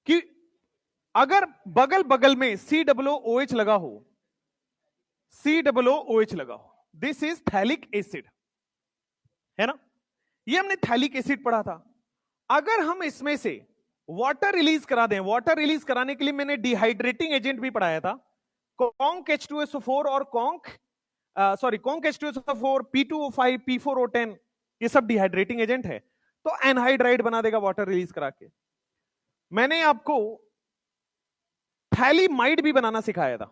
कि अगर बगल बगल में COOH लगा हो, COOH लगा हो, दिस इज थैलिक एसिड, है ना। ये हमने थैलिक एसिड पढ़ा था। अगर हम इसमें से वाटर रिलीज करा दें, वाटर रिलीज कराने के लिए मैंने डिहाइड्रेटिंग एजेंट भी पढ़ाया था, कॉन्क H2SO4 और कॉन्क H2SO4, P2O5, P4O10, ये सब डिहाइड्रेटिंग एजेंट है, तो एनहाइड्राइड बना देगा वाटर रिलीज करा के। मैंने आपको थैलिमाइड भी बनाना सिखाया था।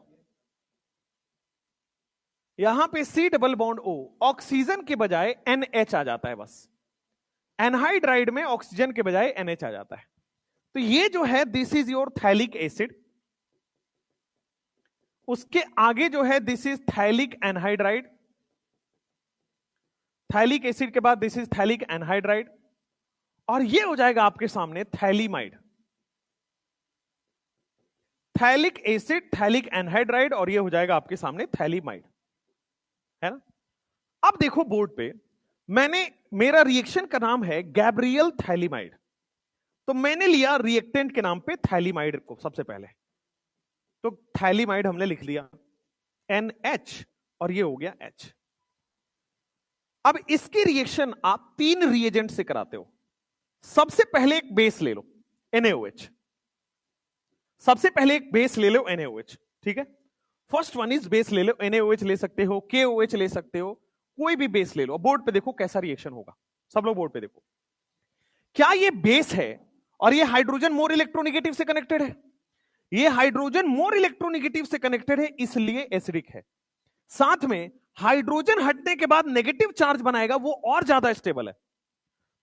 यहां पे C double bond O, oxygen के बजाय NH आ जाता है बस, एनहाइड्राइड में ऑक्सीजन के बजाय NH आ जाता है। तो ये जो है this is your phthalic acid, उसके आगे जो है this is phthalic anhydride, phthalic acid के बाद दिस इज थैलिक एनहाइड्राइड, और ये हो जाएगा आपके सामने phthalimide. Phthalic acid, phthalic anhydride, और ये हो जाएगा आपके सामने थैलिमाइड, है ना। अब देखो बोर्ड पे, मेरा रिएक्शन का नाम है गैब्रियल थैलिमाइड, तो मैंने लिया रिएक्टेंट के नाम पे थैलिमाइड को सबसे पहले, तो थैलिमाइड हमने लिख लिया NH, और ये हो गया H। अब इसकी रिएक्शन आप 3 रिएजेंट से कराते हो। सबसे पहले एक बेस ले लो NaOH, सबसे पहले एक बेस ले लो NaOH, ठीक है। फर्स्ट वन इज बेस ले लो, NaOH ले सकते हो, KOH ले सकते हो, कोई भी बेस ले लो। बोर्ड पे देखो कैसा रिएक्शन होगा, सब लोग बोर्ड पे देखो। क्या ये बेस है और ये हाइड्रोजन मोर इलेक्ट्रोनिगेटिव से कनेक्टेड है? ये हाइड्रोजन मोर इलेक्ट्रोनिगेटिव से कनेक्टेड है, इसलिए एसिडिक है। साथ में हाइड्रोजन हटने के बाद नेगेटिव चार्ज बनाएगा, वो और ज्यादा स्टेबल है,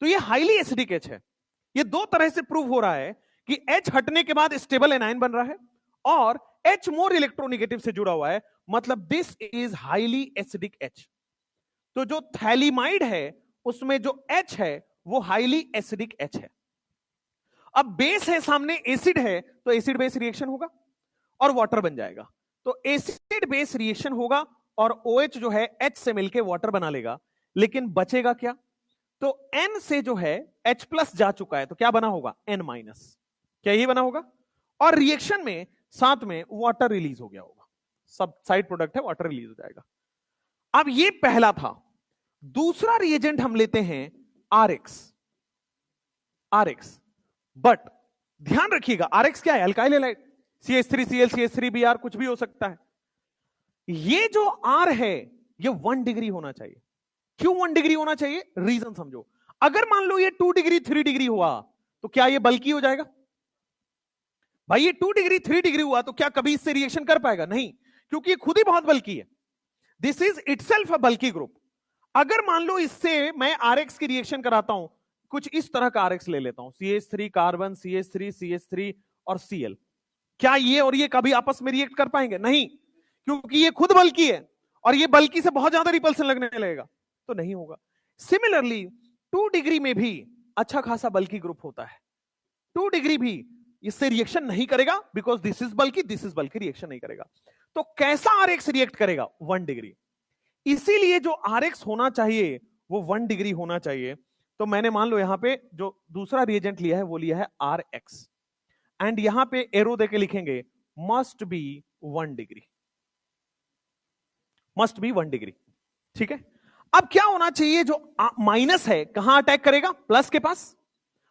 तो ये हाईली एसिडिक H है। ये दो तरह से प्रूव हो रहा है कि H हटने के बाद स्टेबल एनायन बन रहा है और H मोर इलेक्ट्रोनिगेटिव से जुड़ा हुआ है, मतलब this is highly acidic H। तो जो थैलिमाइड है उसमें जो H है वो हाईली एसिडिक H है। अब बेस है सामने, एसिड है, तो एसिड बेस रिएक्शन होगा और वाटर बन जाएगा। तो एसिड बेस रिएक्शन होगा और OH जो है H से मिलकर वाटर बना लेगा, लेकिन बचेगा क्या? तो N से जो है H प्लस जा चुका है, तो क्या बना होगा? N माइनस, क्या यही बना होगा? और रिएक्शन में साथ में वाटर रिलीज हो गया होगा, सब साइड प्रोडक्ट है, वाटर रिलीज हो जाएगा। अब ये पहला था। दूसरा रिएजेंट हम लेते हैं RX, बट ध्यान रखिएगा RX क्या है? अल्काइल हैलाइड, CH3Cl, CH3Br, कुछ भी हो सकता है। ये जो R है ये 1 डिग्री होना चाहिए। क्यों 1 डिग्री होना चाहिए? रीजन समझो। अगर मान लो ये 2 डिग्री 3 डिग्री हुआ तो क्या ये बल्की हो जाएगा? भाई ये 2 डिग्री 3 डिग्री हुआ तो क्या कभी इससे रिएक्शन कर पाएगा? नहीं, क्योंकि ये खुद ही बहुत बल्की है। This is itself a bulky group. अगर मान लो इससे मैं RX की रिएक्शन कराता हूं, कुछ इस तरह का RX ले लेता हूं, CH3 कार्बन, CH3 CH3 और Cl, क्या ये और ये कभी आपस में रिएक्ट कर पाएंगे? नहीं, क्योंकि ये खुद बल्की है और ये बल्की से बहुत ज्यादा रिपल्सन लगने लगेगा, तो नहीं होगा। सिमिलरली 2 डिग्री में भी अच्छा खासा बल्कि ग्रुप होता है। 2 डिग्री भी इससे रिएक्शन नहीं करेगा, बिकॉज दिस इज बल्कि रिएक्शन नहीं करेगा। तो कैसा आरएक्स रिएक्ट करेगा? 1 डिग्री। इसीलिए जो आरएक्स होना चाहिए वो 1 डिग्री होना चाहिए। तो मैंने मान लो यहां पे जो दूसरा रिएजेंट लिया है वो लिया है आर एक्स, एंड यहां पे एरो देके लिखेंगे must be 1 degree, must be 1 degree. ठीक है, अब क्या होना चाहिए? जो माइनस है कहां अटैक करेगा? प्लस के पास।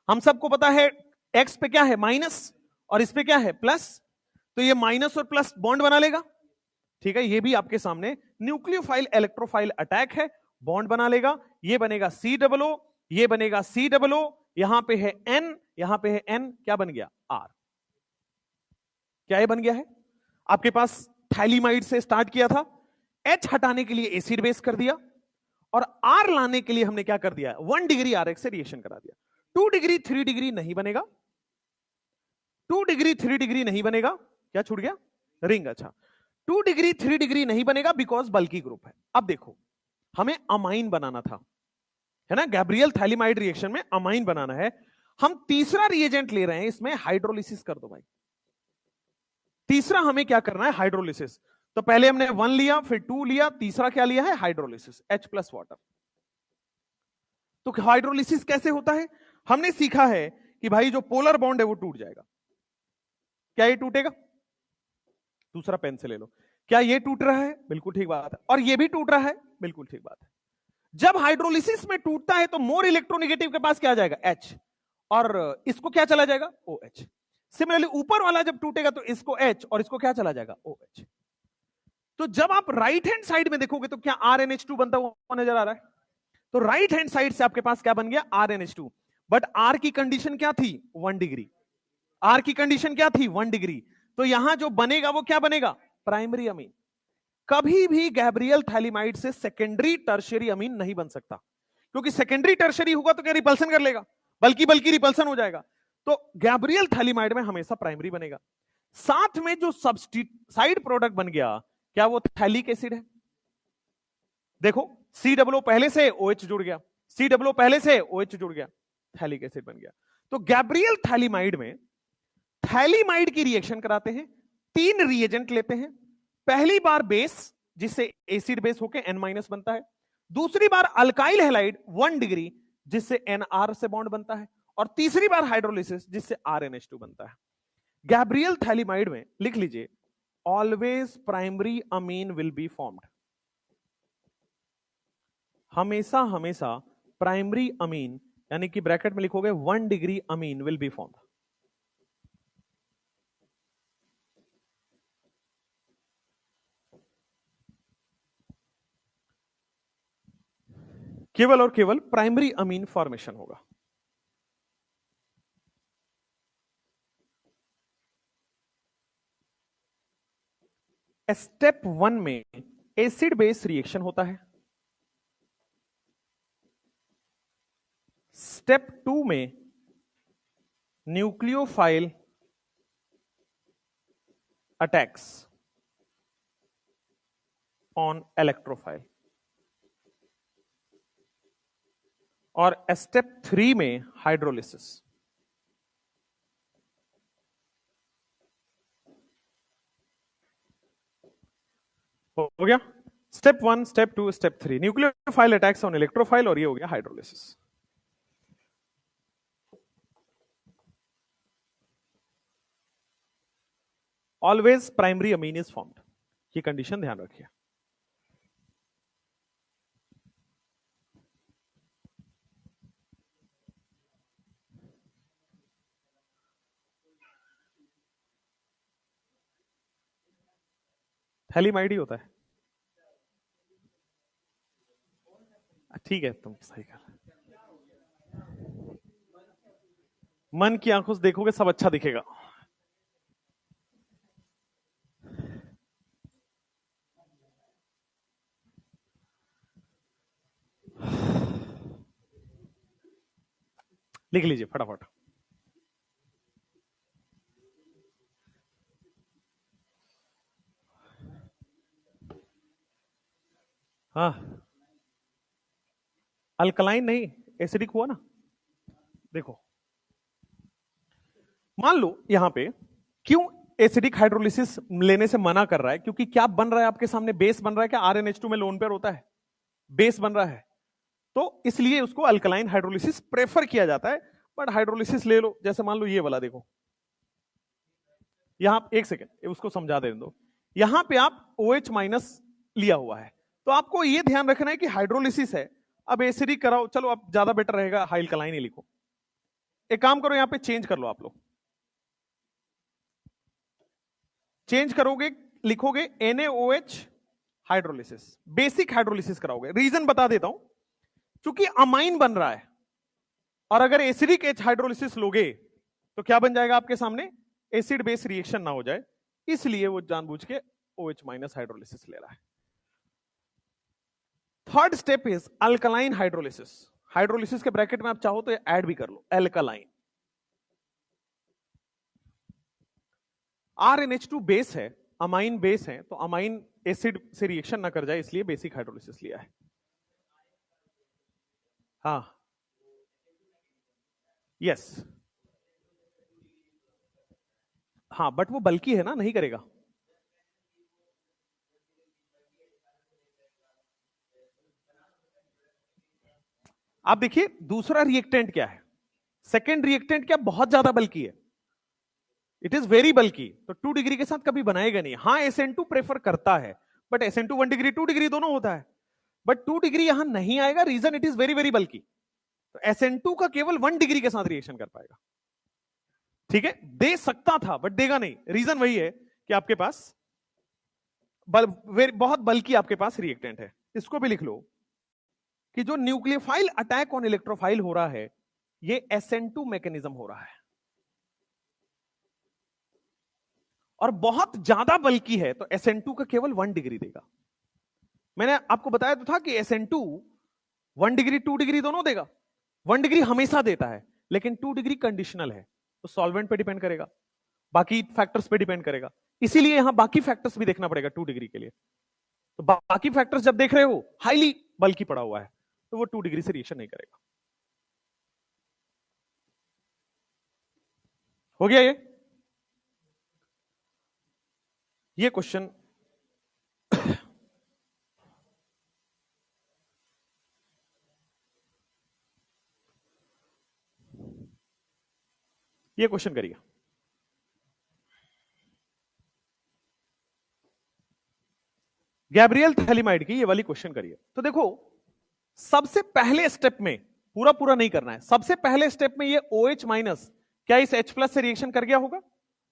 हम सबको पता है एक्स पे क्या है? माइनस, और इस पे क्या है? प्लस। तो ये माइनस और प्लस बॉन्ड बना लेगा। ठीक है, ये भी आपके सामने न्यूक्लियोफाइल इलेक्ट्रोफाइल अटैक है, बॉन्ड बना लेगा। ये बनेगा सी डबल ओ, ये बनेगा सी डबल ओ, यहां पे है एन, यहां पे है एन, क्या बन गया? आर। क्या ये बन गया है? आपके पास थैलीमाइड से स्टार्ट किया था, एच हटाने के लिए एसिड बेस कर दिया, और आर लाने के लिए हमने क्या कर दिया? 1 डिग्री आर एक्स से रिएक्शन करा दिया। 2 डिग्री 3 डिग्री नहीं बनेगा, 2 डिग्री 3 डिग्री नहीं बनेगा। क्या छूट गया? रिंग। अच्छा, 2 डिग्री 3 डिग्री नहीं बनेगा बिकॉज बल्कि ग्रुप है। अब देखो, हमें अमाइन बनाना था, है ना? गैब्रियल थैलीमाइड रिएक्शन में अमाइन बनाना है। हम तीसरा रिएजेंट ले रहे हैं, इसमें हाइड्रोलिसिस कर दो भाई। तीसरा हमें क्या करना है? हाइड्रोलिसिस। तो पहले हमने 1 लिया, फिर 2 लिया, तीसरा क्या लिया है? Hydrolysis, H plus water. तो हाइड्रोलिसिस कैसे होता है? हमने सीखा है कि भाई जो पोलर बॉन्ड है वो टूट जाएगा। क्या ये टूटेगा? दूसरा पेन से ले लो। क्या ये टूट रहा है? बिल्कुल ठीक बात है। और ये भी टूट रहा है? बिल्कुल ठीक बात है। जब हाइड्रोलिसिस में टूटता है तो मोर इलेक्ट्रोनेगेटिव के पास क्या आ जाएगा? H, और इसको क्या चला जाएगा? OH। सिमिलरली ऊपर वाला जब टूटेगा तो इसको H, और इसको क्या चला जाएगा? OH। तो जब आप राइट हैंड साइड में देखोगे तो क्या RNH2 बनता हुआ नजर आ रहा है? तो राइट हैंड साइड से आपके पास क्या बन गया? RNH2। बट R की कंडीशन क्या थी? 1 डिग्री। R की कंडीशन क्या थी? 1 डिग्री। तो यहां जो बनेगा वो क्या बनेगा? Primary amine. कभी भी गैब्रियल थैलीमाइड से सेकेंडरी टर्शियरी अमीन नहीं बन सकता, क्योंकि सेकेंडरी टर्शियरी होगा तो क्या रिपल्सन कर लेगा? बल्कि रिपल्सन हो जाएगा। तो गैब्रियल थैलीमाइड में हमेशा प्राइमरी बनेगा। साथ में जो साइड प्रोडक्ट बन गया, क्या वो थैलिक एसिड है? देखो, सी डबल ओ पहले से OH जुड़ गया, सी डबल ओ पहले से OH जुड़ गया, थैलिक एसिड बन गया। तो गैब्रियल थैलीमाइड में थैलीमाइड की रिएक्शन कराते हैं, 3 रिएजेंट लेते हैं। पहली बार बेस, जिससे एसिड बेस होकर N माइनस बनता है। दूसरी बार अल्काइल हैलाइड 1 डिग्री, जिससे NR से बॉन्ड बनता है। और तीसरी बार हाइड्रोलिसिस, जिससे RNH2 बनता है। गैब्रियल थैलीमाइड में लिख लीजिए, always primary amine will be formed. हमेशा हमेशा प्राइमरी अमीन, यानी कि ब्रैकेट में लिखोगे 1 degree amine will be formed. केवल और केवल प्राइमरी अमीन फॉर्मेशन होगा। स्टेप 1 में एसिड बेस रिएक्शन होता है। स्टेप 2 में न्यूक्लियोफाइल अटैक्स ऑन इलेक्ट्रोफाइल। और स्टेप 3 में हाइड्रोलिसिस। हो गया? Step 1, step 2, step 3, nucleophile attacks on electrophile, और ये हो गया hydrolysis. Always primary amine is formed, ये कंडीशन ध्यान रखिए। थैलीमाइड ही होता है। ठीक है, तुम सही कर। मन की आंखों से देखोगे सब अच्छा दिखेगा। लिख लीजिए फटाफट। हाँ, अल्कलाइन नहीं, एसिडिक हुआ ना। देखो मान लो यहां पे क्यों एसिडिक हाइड्रोलिसिस लेने से मना कर रहा है, क्योंकि क्या बन रहा है आपके सामने, बेस बन रहा है। क्या RnH2 में लोन पेयर होता है, बेस बन रहा है, तो इसलिए उसको अल्कलाइन हाइड्रोलिसिस प्रेफर किया जाता है। बट हाइड्रोलिसिस ले लो, जैसे मान लो ये वाला देखो, यहां एक सेकेंड उसको समझा दे दो। यहां पे आप OH माइनस लिया हुआ है, तो आपको ये ध्यान रखना है कि हाइड्रोलिसिस है। अब एसिडिक कराओ, चलो अब ज्यादा बेटर रहेगा हाई अल्कलाइन ही लिखो। एक काम करो, यहां पे चेंज कर लो आप लोग, चेंज करोगे, लिखोगे NaOH हाइड्रोलिसिस, बेसिक हाइड्रोलिसिस कराओगे। रीजन बता देता हूं, क्योंकि अमाइन बन रहा है, और अगर एसिडिक H हाइड्रोलिसिस लोगे तो क्या बन जाएगा आपके सामने, एसिड बेस रिएक्शन ना हो जाए, इसलिए वो जानबूझ के OH माइनस हाइड्रोलिसिस ले रहा है। Third step is alkaline hydrolysis. Hydrolysis के ब्रैकेट में आप चाहो तो ऐड भी कर लो एल्कलाइन। RnH2 बेस है, अमाइन बेस है, तो अमाइन एसिड से रिएक्शन ना कर जाए इसलिए बेसिक हाइड्रोलिसिस लिया है। हाँ यस, हाँ बट वो बल्कि है ना, नहीं करेगा। आप देखिए दूसरा रिएक्टेंट क्या है, सेकेंड रिएक्टेंट क्या बहुत ज्यादा बल्कि है, इट इज वेरी बल्कि, तो 2 डिग्री के साथ कभी बनाएगा नहीं। हाँ SN2 प्रेफर करता है, बट SN2 1 डिग्री 2 डिग्री दोनों होता है, बट 2 डिग्री यहां नहीं आएगा, reason it is very very bulky. तो SN2 का केवल 1 डिग्री के साथ रिएक्शन कर पाएगा। ठीक है, दे सकता था बट देगा नहीं, रीजन वही है कि आपके पास बहुत बल्कि आपके पास रिएक्टेंट है। इसको भी लिख लो कि जो न्यूक्लियोफाइल अटैक ऑन इलेक्ट्रोफाइल हो रहा है, ये SN2 मैकेनिज्म हो रहा है, और बहुत ज्यादा बल्कि है, तो SN2 का केवल 1 डिग्री देगा। मैंने आपको बताया तो था कि SN2 1 डिग्री 2 डिग्री दोनों देगा। 1 डिग्री हमेशा देता है, लेकिन 2 डिग्री कंडीशनल है, तो सॉल्वेंट पे डिपेंड करेगा, बाकी फैक्टर्स पे डिपेंड करेगा। इसीलिए यहां बाकी फैक्टर्स भी देखना पड़ेगा 2 डिग्री के लिए। तो बाकी फैक्टर्स जब देख रहे हो हाईली बल्कि पड़ा हुआ है, तो वो 2 डिग्री से रिएक्शन नहीं करेगा। हो गया ये क्वेश्चन ये क्वेश्चन करिए। गैब्रियल थैलिमाइड की ये वाली क्वेश्चन करिए। तो देखो सबसे पहले स्टेप में, पूरा पूरा नहीं करना है, सबसे पहले स्टेप में ये OH माइनस क्या इस H+ से रिएक्शन कर गया होगा,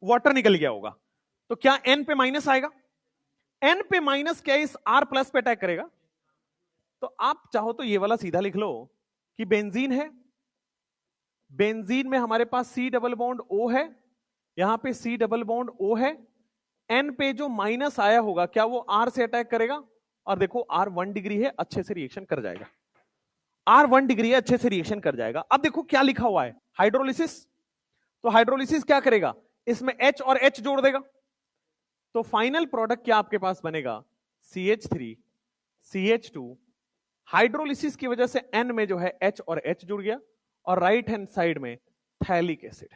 वाटर निकल गया होगा, तो क्या N पे माइनस आएगा, N पे माइनस क्या इस R+ पे अटैक करेगा। तो आप चाहो तो ये वाला सीधा लिख लो कि बेंजीन है, बेंजीन में हमारे पास C डबल बॉन्ड O है, यहां पे C डबल बॉन्ड O है, N पे जो माइनस आया होगा क्या वो R से अटैक करेगा, और देखो R 1 डिग्री है, अच्छे से रिएक्शन कर जाएगा। R 1 डिग्री है, अच्छे से रिएक्शन कर जाएगा। अब देखो क्या लिखा हुआ है, हाइड्रोलिसिस, तो हाइड्रोलिसिस क्या करेगा, इसमें H और H जोड़ देगा, तो फाइनल प्रोडक्ट क्या आपके पास बनेगा, CH3 CH2। हाइड्रोलिसिस की वजह से N में जो है H और H जुड़ गया, और राइट हैंड साइड में थैलिक एसिड।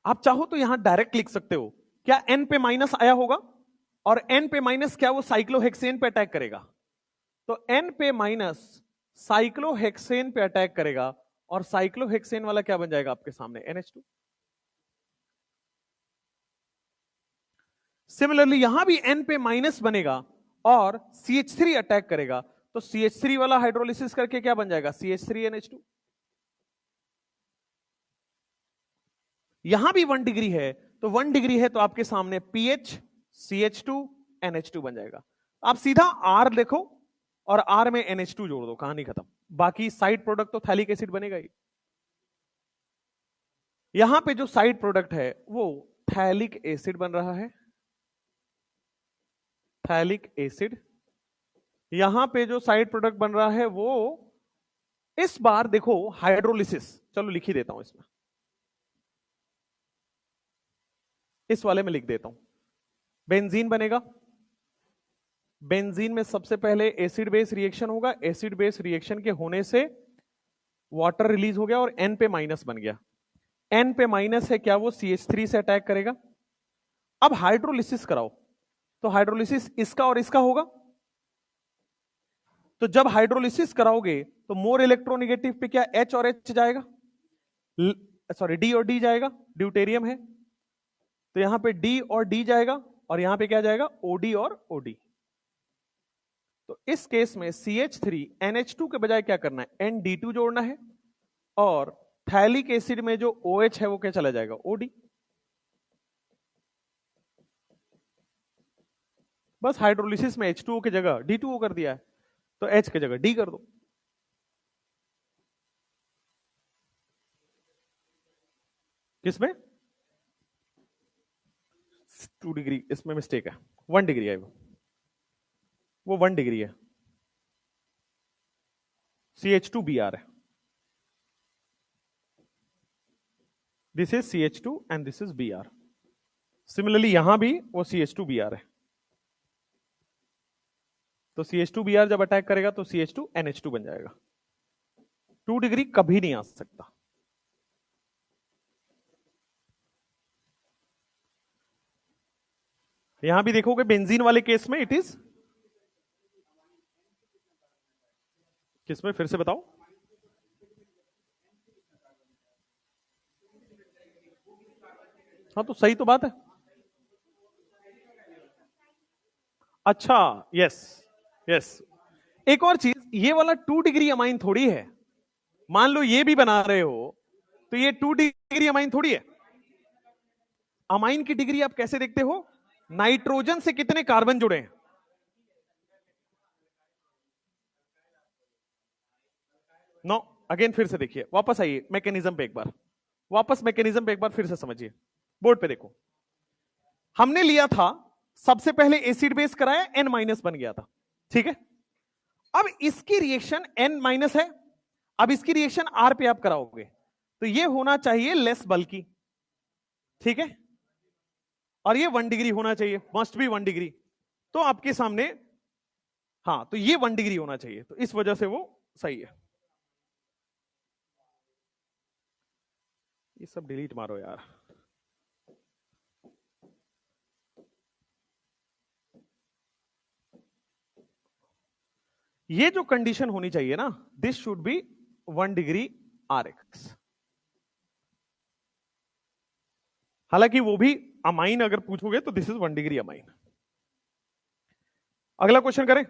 आप चाहो तो यहां डायरेक्ट लिख सकते हो, क्या N पे माइनस आया होगा, और N पे माइनस क्या वो साइक्लोहेक्सेन पे अटैक करेगा, तो N पे माइनस साइक्लोहेक्सेन पे अटैक करेगा, और साइक्लोहेक्सेन वाला क्या बन जाएगा आपके सामने, NH2। सिमिलरली यहां भी N पे माइनस बनेगा और CH3 अटैक करेगा, तो CH3 वाला हाइड्रोलिसिस करके क्या बन जाएगा, CH3NH2। यहां भी 1 डिग्री है, तो 1 डिग्री है तो आपके सामने PH CH2 NH2 बन जाएगा। आप सीधा R देखो और R में NH2 जोड़ दो, कहानी खत्म। बाकी साइड प्रोडक्ट तो थैलिक एसिड बनेगा ही। यहां पे जो साइड प्रोडक्ट है वो थैलिक एसिड बन रहा है, थैलिक एसिड। यहां पे जो साइड प्रोडक्ट बन रहा है वो, इस बार देखो हाइड्रोलिसिस, चलो लिख ही देता हूं इसमें, इस वाले में लिख देता हूं, बेंजीन बनेगा। बेंजीन में सबसे पहले एसिड बेस रिएक्शन होगा, एसिड बेस रिएक्शन के होने से वाटर रिलीज हो गया और N पे माइनस बन गया। N पे माइनस है क्या, वो CH3 से अटैक करेगा। अब हाइड्रोलिसिस कराओ, तो हाइड्रोलिसिस इसका और इसका होगा। तो जब हाइड्रोलिसिस कराओगे तो मोर इलेक्ट्रोनेगेटिव पे क्या H और H जाएगा, सॉरी D और D जाएगा, ड्यूटेरियम है तो यहां पे D और D जाएगा और यहां पे क्या जाएगा, OD और OD। तो इस केस में CH3 NH2 के बजाय क्या करना है, ND2 जोड़ना है और थैलिक एसिड में जो OH है वो क्या चला जाएगा, OD। बस हाइड्रोलिसिस में H2O की जगह D2O कर दिया है, तो H की जगह D कर दो। किसमें 2 डिग्री, इसमें मिस्टेक है, 1 डिग्री है वो 1 डिग्री है, CH2Br है, this is CH2 and this is Br। Similarly यहां भी वो CH2Br है, तो CH2Br जब अटैक करेगा तो CH2NH2 बन जाएगा। 2 डिग्री कभी नहीं आ सकता। यहां भी देखोगे बेंजीन वाले केस में इट इज किसमें, फिर से बताओ। हाँ तो सही तो बात है। अच्छा, यस यस। एक और चीज, ये वाला 2 डिग्री अमाइन थोड़ी है। मान लो ये भी बना रहे हो तो ये 2 डिग्री अमाइन थोड़ी है। अमाइन की डिग्री आप कैसे देखते हो, नाइट्रोजन से कितने कार्बन जुड़े हैं। नो, अगेन फिर से देखिए, वापस आइए मैकेनिज्म पे एक बार, वापस मैकेनिज्म पे एक बार फिर से समझिए। बोर्ड पे देखो, हमने लिया था सबसे पहले एसिड बेस कराया, N माइनस बन गया था, ठीक है। अब इसकी रिएक्शन N माइनस है, अब इसकी रिएक्शन R पे आप कराओगे तो ये होना चाहिए लेस बल्कि, ठीक है, और ये 1 डिग्री होना चाहिए, मस्ट बी 1 डिग्री। तो आपके सामने, हाँ तो ये 1 डिग्री होना चाहिए, तो इस वजह से वो सही है। ये सब डिलीट मारो यार। ये जो कंडीशन होनी चाहिए ना, this should be 1 degree RX। हालांकि वो भी अमाइन अगर पूछोगे तो दिस इज 1 डिग्री अमाइन। अगला क्वेश्चन करें।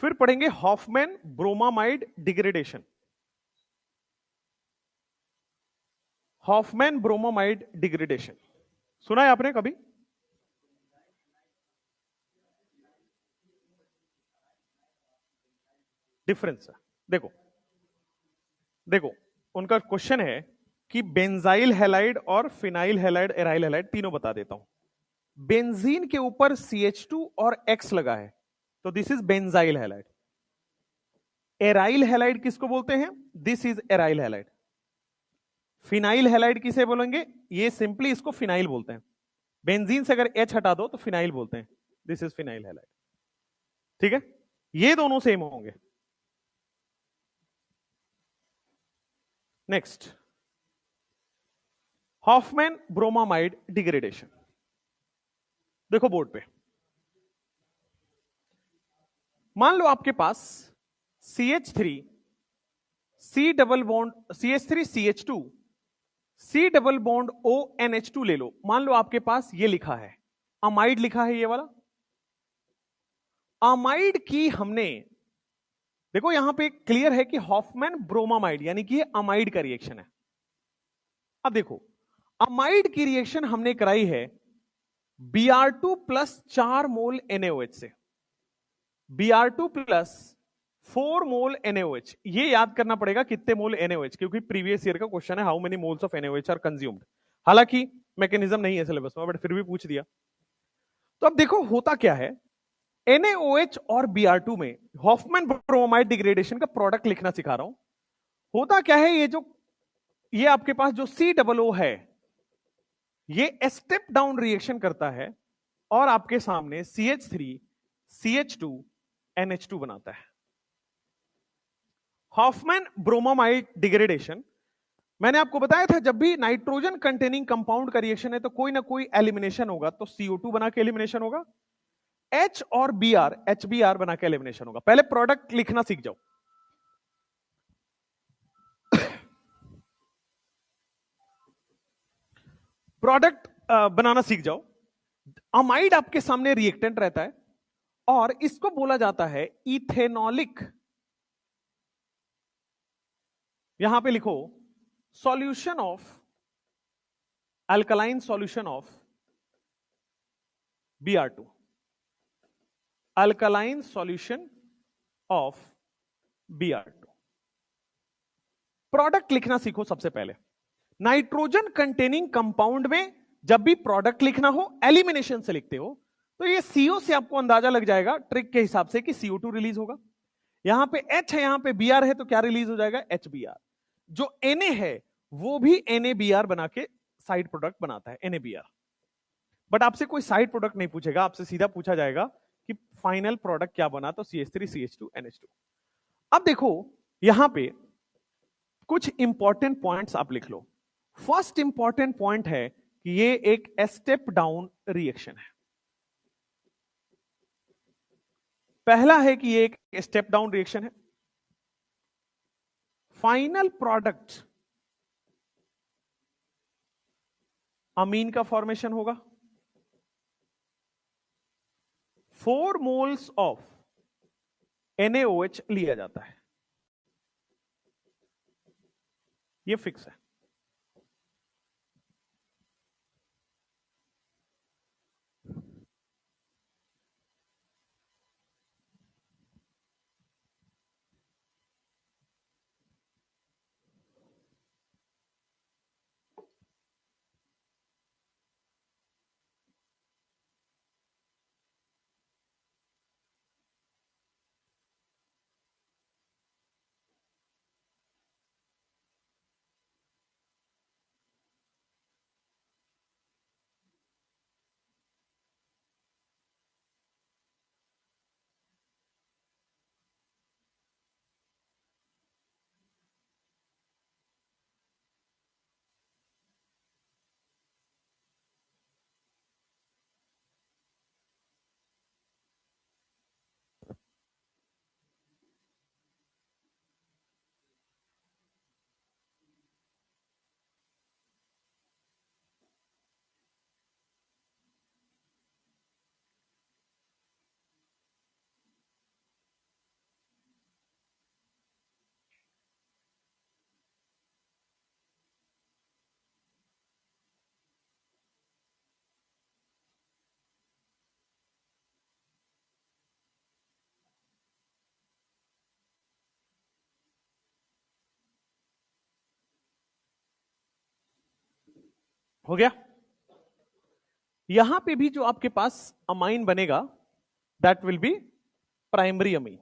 फिर पढ़ेंगे Hofmann bromamide degradation. Hofmann bromamide degradation सुना है आपने कभी? डिफरेंस है, देखो देखो, उनका क्वेश्चन है कि बेंजाइल हैलाइड और फिनाइल हैलाइड, एराइल हैलाइड तीनों बता देता हूं। बेंजीन के ऊपर CH2 और X लगा है तो this is benzyl halide. Aryl halide किसको बोलते हैं, this is aryl halide. Phenyl halide किसे बोलेंगे, ये सिंपली इसको फिनाइल बोलते हैं। बेंजीन से अगर H हटा दो तो फिनाइल बोलते हैं, दिस इज फिनाइल हैलाइड, ठीक है। ये दोनों सेम होंगे। Next, Hofmann bromamide degradation. देखो बोर्ड पे, मान लो आपके पास CH3 C double bond CH3 CH2 C double bond ONH2 ले लो। मान लो आपके पास ये लिखा है अमाइड, लिखा है ये वाला अमाइड की हमने, देखो यहां पे क्लियर है कि हॉफमैन ब्रोमामाइड यानी कि ये अमाइड का रिएक्शन है। अब देखो, अमाइड की रिएक्शन हमने कराई है Br2 प्लस 4 मोल NaOH से, Br2 प्लस 4 मोल NaOH। ये याद करना पड़ेगा कितने मोल NaOH, क्योंकि प्रीवियस ईयर का क्वेश्चन है how many moles of NaOH are consumed. हालांकि मैकेनिज्म नहीं है सिलेबस में बट फिर भी पूछ दिया। तो अब देखो होता क्या है, NaOH और Br2 में हॉफमैन ब्रोमाइड डिग्रेडेशन का प्रोडक्ट लिखना सिखा रहा हूं। होता क्या है, ये जो ये आपके पास जो COO है ये स्टेप डाउन रिएक्शन करता है और आपके सामने CH3 CH2 NH2 बनाता है। हॉफमैन ब्रोमोमाइड डिग्रेडेशन, मैंने आपको बताया था जब भी नाइट्रोजन कंटेनिंग कंपाउंड का रिएक्शन है तो कोई ना कोई एलिमिनेशन होगा, तो CO2 बना के एलिमिनेशन होगा, H और Br HBr बना के एलिमिनेशन होगा। पहले प्रोडक्ट लिखना सीख जाओ। प्रोडक्ट बनाना सीख जाओ। अमाइड आपके सामने रिएक्टेंट रहता है और इसको बोला जाता है इथेनॉलिक। यहां पे लिखो solution of alkaline solution of Br2, alkaline solution of Br2। Product लिखना सीखो सबसे पहले। नाइट्रोजन कंटेनिंग कंपाउंड में जब भी प्रोडक्ट लिखना हो एलिमिनेशन से लिखते हो तो ये CO से आपको अंदाजा लग जाएगा ट्रिक के हिसाब से कि CO2 रिलीज होगा। यहां पे H है, यहां पे Br है, तो क्या रिलीज हो जाएगा? HBr। जो Na है वो भी NaBr बना के साइड प्रोडक्ट बनाता है, NaBr। बट आपसे कोई साइड प्रोडक्ट नहीं पूछेगा, आपसे सीधा पूछा जाएगा कि फाइनल प्रोडक्ट क्या बना, तो CH3 CH2 NH2। अब देखो यहां पे कुछ इंपॉर्टेंट पॉइंट्स आप लिख लो। फर्स्ट इंपॉर्टेंट पॉइंट है कि ये एक स्टेप डाउन रिएक्शन है। पहला है कि ये एक स्टेप डाउन रिएक्शन है। फाइनल प्रोडक्ट अमीन का फॉर्मेशन होगा। 4 मोल्स ऑफ NaOH लिया जाता है, ये फिक्स है। हो गया। यहां पे भी जो आपके पास अमाइन बनेगा that will be primary amine.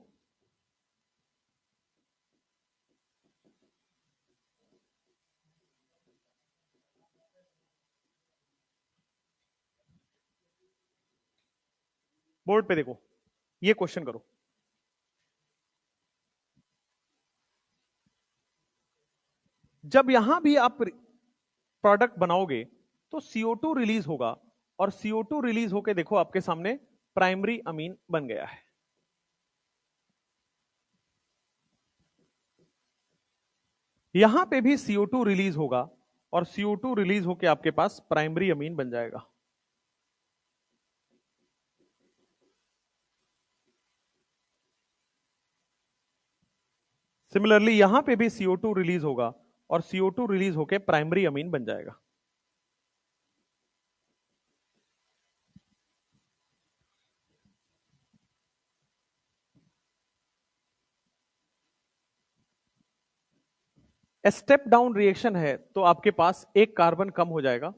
Board पे देखो, ये क्वेश्चन करो। जब यहां भी आप प्रोडक्ट बनाओगे तो CO2 रिलीज होगा और CO2 रिलीज होके देखो आपके सामने प्राइमरी अमीन बन गया है। यहां पे भी CO2 रिलीज होगा और CO2 रिलीज होके आपके पास प्राइमरी अमीन बन जाएगा। सिमिलरली यहां पे भी CO2 रिलीज होगा और CO2 रिलीज होके प्राइमरी अमीन बन जाएगा। स्टेप डाउन रिएक्शन है तो आपके पास एक कार्बन कम हो जाएगा।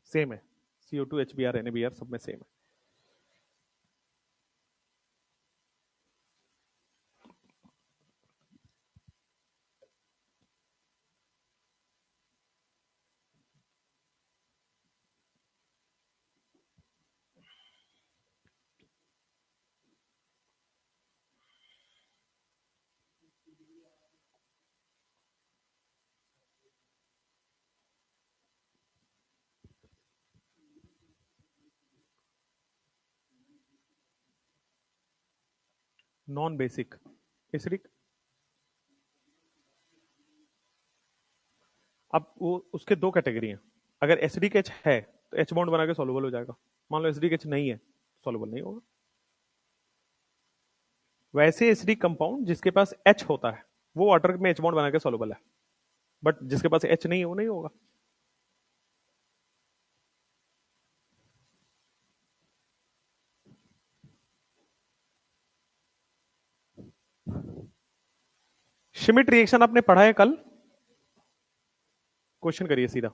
सेम है, CO2 HBr NaBr सब में सेम है। Non basic acidic. अब वो उसके दो कैटेगरी हैं। अगर एसिडिक एच है तो एच बॉन्ड बना के सॉल्युबल हो जाएगा। मान लो एसिडिक एच नहीं है, सॉल्युबल नहीं होगा। वैसे एसिडिक कंपाउंड जिसके पास एच होता है वो वाटर में एच बॉन्ड बना के सॉल्युबल है, बट जिसके पास एच नहीं है वो नहीं होगा। श्मिट रिएक्शन आपने पढ़ा है कल? क्वेश्चन करिए सीधा।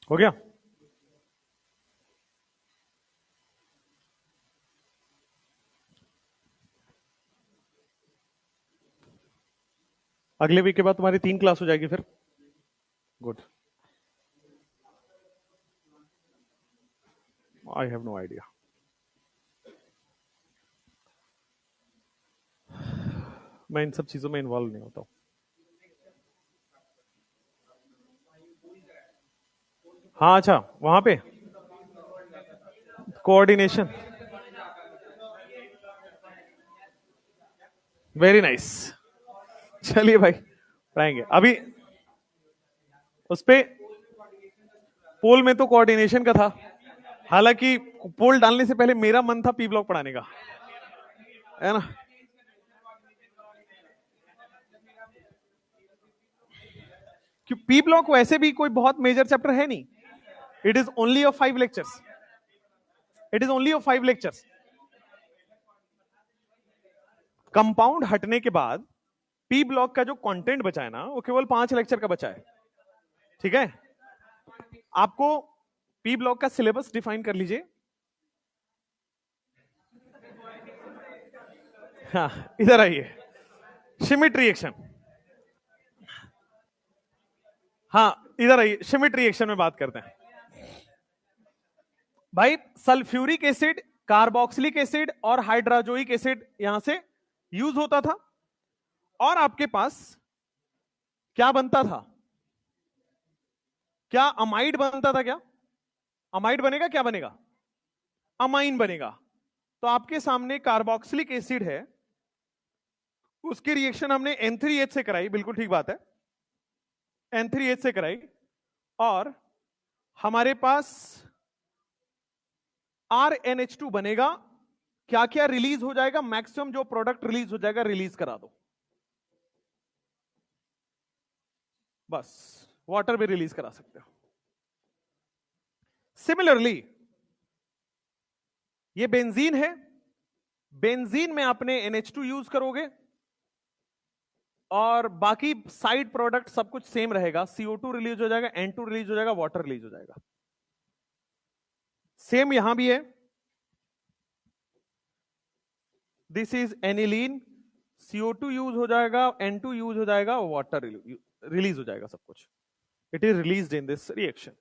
हो गया? अगले वीक के बाद तुम्हारी 3 क्लास हो जाएगी फिर। Good. I have no idea. मैं इन सब चीजों में इन्वॉल्व नहीं होता हूं। हाँ अच्छा, वहां पे कोऑर्डिनेशन। Very nice. चलिए भाई पढ़ाएंगे अभी। उस पे पोल में तो कोऑर्डिनेशन का था, हालांकि पोल डालने से पहले मेरा मन था पी ब्लॉक पढ़ाने का, है ना। कि पी ब्लॉक वैसे भी कोई बहुत मेजर चैप्टर है नहीं। It is only of 5 lectures. It is only of 5 lectures. Compound हटने के बाद पी ब्लॉक का जो कंटेंट बचा है ना वो केवल 5 लेक्चर का बचा है। ठीक है, आपको पी ब्लॉक का सिलेबस डिफाइन कर लीजिए। हाँ इधर आइए, श्मिट रिएक्शन। हाँ इधर आइए, श्मिट रिएक्शन में बात करते हैं भाई। सल्फ्यूरिक एसिड, कार्बोक्सिलिक एसिड और हाइड्राजोइक एसिड यहां से यूज होता था। और आपके पास क्या बनता था? क्या अमाइड बनता था? क्या अमाइड बनेगा? क्या बनेगा? अमाइन बनेगा। तो आपके सामने कार्बोक्सिलिक एसिड है, उसकी रिएक्शन हमने N3H से कराई, बिल्कुल ठीक बात है, N3H से कराई। और हमारे पास RNH2 बनेगा। क्या क्या रिलीज हो जाएगा? मैक्सिमम जो प्रोडक्ट रिलीज हो जाएगा रिलीज करा दो, बस। वाटर भी रिलीज करा सकते हो। सिमिलरली ये बेंजीन है, बेंजीन में आपने NH2 यूज करोगे और बाकी साइड प्रोडक्ट सब कुछ सेम रहेगा। CO2 रिलीज हो जाएगा, N2 रिलीज हो जाएगा, वाटर रिलीज हो जाएगा। सेम यहां भी है। This is aniline, CO2 use हो जाएगा, N2 यूज हो जाएगा, वाटर रिलीज हो जाएगा, सब कुछ। It is released in this reaction.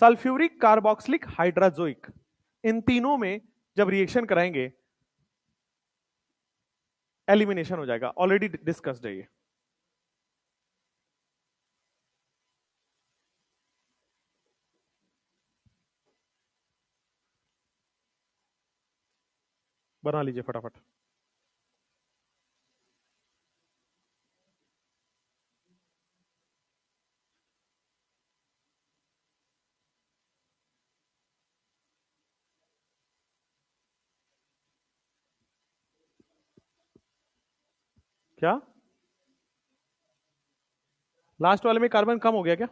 Sulphuric, carboxylic, hydrazoic, इन तीनों में जब रिएक्शन कराएंगे एलिमिनेशन हो जाएगा। ऑलरेडी डिस्कस्ड है ये। बना लीजिए फटाफट। क्या लास्ट वाले में कार्बन कम हो गया क्या?